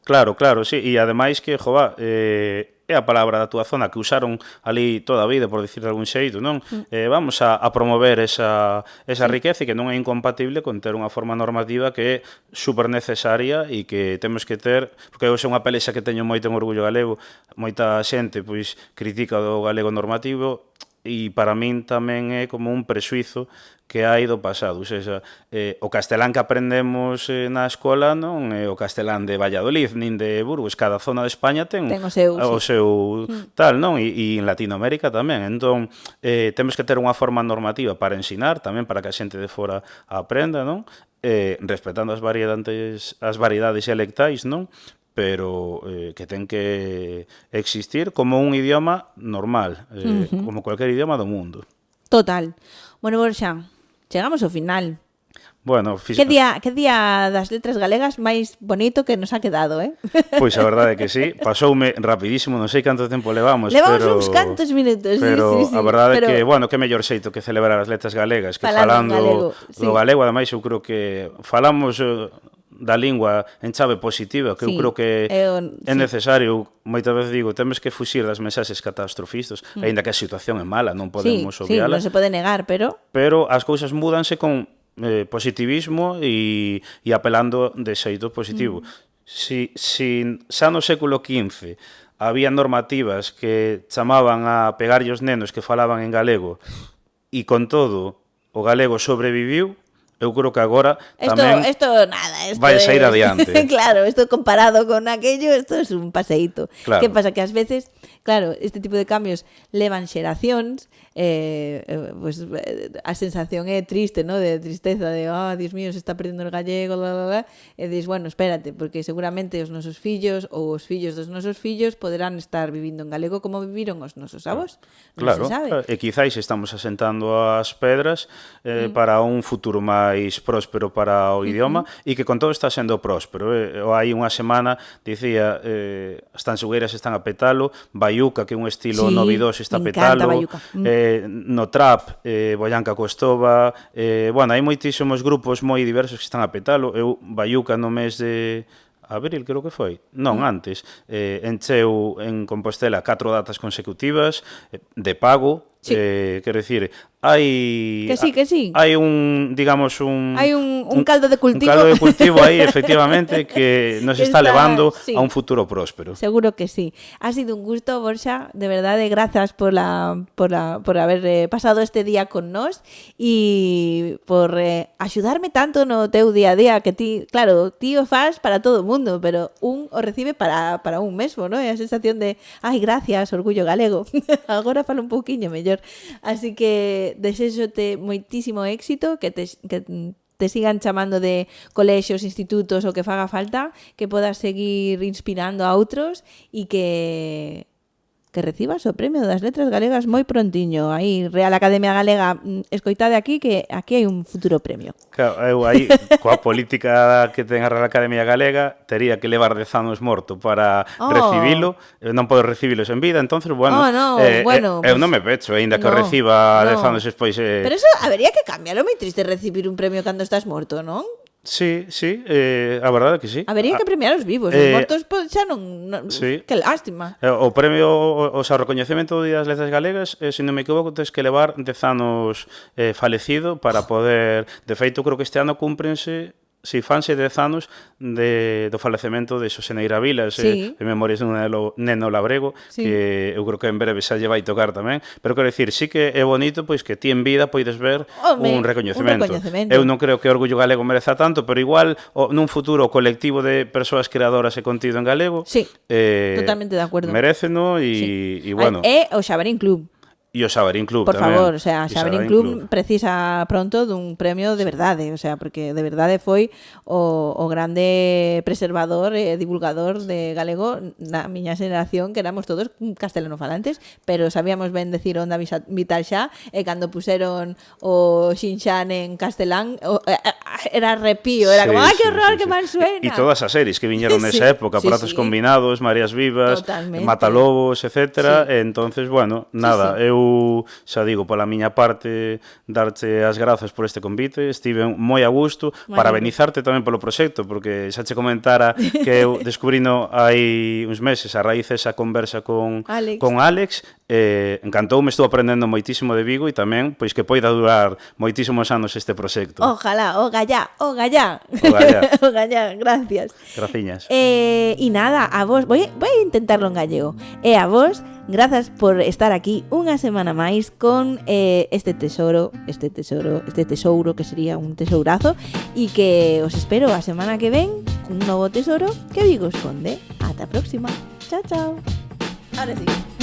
Claro, sí. E ademais que, jova, é a palabra da túa zona que usaron ali toda a vida, por dicir de algún xeito, non? Vamos a promover esa riqueza e que non é incompatible con ter unha forma normativa que é super necesaria e que temos que ter, porque eu é unha pelexa que teño moito en Orgullo Galego, moita xente pois critica o galego normativo e para min tamén é como un prexuizo que hai do pasado, ou seja, o castelán que aprendemos na escola non é o castelán de Valladolid nin de Burgos, cada zona de España ten o seu tal, non? E en Latinoamérica tamén, entón temos que ter unha forma normativa para ensinar, tamén para que a xente de fora aprenda, non? Respetando as variedades dialectais, non? Pero que ten que existir como un idioma normal, como cualquier idioma do mundo. Total. Bueno, Borxa, chegamos ao final. Bueno, que día das letras galegas máis bonito que nos ha quedado, Pois a verdade é que sí, pasoume rapidísimo, non sei canto tempo levamos, pero uns cantos minutos, pero a verdade é que, bueno, que mellor xeito que celebrar as letras galegas que falando do galego, ademais eu creo que falamos da lingua en chave positiva, que eu creo que é necesario. Moitas veces digo, temos que fuxir das mensaxes catastrofistas, aínda que a situación é mala, non podemos obviala. Sí, non se pode negar, pero as cousas múdanse con positivismo e apelando de xeito positivo. Si xa no século XV había normativas que chamaban a pegarlle os nenos que falaban en galego e con todo o galego sobreviviu, eu creo que agora tamén vai sair adiante. Claro, isto comparado con aquello, isto é un paseíto. Claro. Que pasa? Que ás veces, claro, este tipo de cambios levan xeracións, pues, a sensación é triste, ¿no? De tristeza, de, Dios mío, se está perdendo el gallego, e dis, bueno, espérate, porque seguramente os nosos fillos ou os fillos dos nosos fillos poderán estar vivindo en galego como viviron os nosos avós. Claro, non se sabe. E quizáis estamos asentando as pedras para un futuro máis próspero para o idioma e que con todo está sendo próspero. Hai unha semana dicía as tanxugueiras están a petalo, Baiuca, que é un estilo novidoso, está a petalo, no trap, Boyanca Costova, bueno, hai moitísimos grupos moi diversos que están a petalo. Eu, Baiuca, no mes de abril, creo que foi, non, antes, encheu en Compostela 4 datas consecutivas de pago. Quero dicir, hai hai un, digamos, hai un caldo de cultivo. Un caldo de cultivo aí, efectivamente, que nos está levando a un futuro próspero. Seguro que sí. Ha sido un gusto, Borja, de verdade, grazas por haber pasado este día con nós e por axudarme tanto no teu día a día, que ti, claro, ti o fas para todo o mundo, pero un o recibe para un mesmo, ¿no? É a sensación de, gracias, orgullo galego. Agora falo un pouquiño mellor. Así que desexote moitísimo éxito, que te sigan chamando de colexios, institutos o que faga falta, que podas seguir inspirando a outros e que recibas o Premio das Letras Galegas moi prontiño. Aí, Real Academia Galega, escoitade aquí, que aquí hai un futuro premio. Claro, eu aí, coa política que ten a Real Academia Galega, tería que levar 10 anos morto para recibilo. Eu non podo recibilos en vida, entonces, bueno, eu non me pecho, aínda que reciba 10 anos despois. Pero eso habería que cambiarlo, moi triste recibir un premio cando estás morto, non? Sí, a verdade é que sí. Habería que premiar os vivos, os mortos xa non sí. Que lástima. O premio, o recoñecemento do Día das Letras Galegas, se non me equivoco, tens que levar 10 anos falecido para poder... De feito, creo que este ano cúmprense... Si fanse 10 anos do falecemento de Xosé Neira Vilas, de Memorias dun neno labrego, que eu creo que en breve xa lle vai tocar tamén, pero quero dicir, sí que é bonito pois que ti en vida poides ver un recoñecemento. Eu non creo que o Orgullo Galego mereza tanto, pero igual nun futuro colectivo de persoas creadoras e contido en galego, totalmente de acordo, meréceno e bueno. É o Xabarín Club. E o Xabarín Club por tamén. Por favor, o sea, Xabarín Club precisa pronto dun premio de verdade, o sea, porque de verdade foi o grande preservador e divulgador de galego na miña xeración, que éramos todos castelanofalantes, pero sabíamos ben decir onda vital xa, e cando puseron o Xinxan en castelán, era arrepío, era como, que horror, que mal suena. E todas as series que viñeron nesa época, Prazos Combinados, Marías Vivas, Matalobos, etcétera, entonces, bueno, nada, eu xa digo, pola miña parte, darche as grazas por este convite, estive moi a gusto, parabenizarte tamén polo proxecto, porque xa che comentara que eu descubrino hai uns meses a raíz esa conversa con Alex, encantoume, estou aprendendo moitísimo de Vigo e tamén, pois que poida durar moitísimos anos este proxecto. Ojalá, o gallá, gracias. Graciñas. E nada, a vos, voy a intentarlo en gallego, e a vos, grazas por estar aquí unha semana máis con este tesouro que sería un tesourazo, e que os espero a semana que ven un novo tesoro que Vigo esconde. Ata a próxima. Chao, chao. Ahora sí.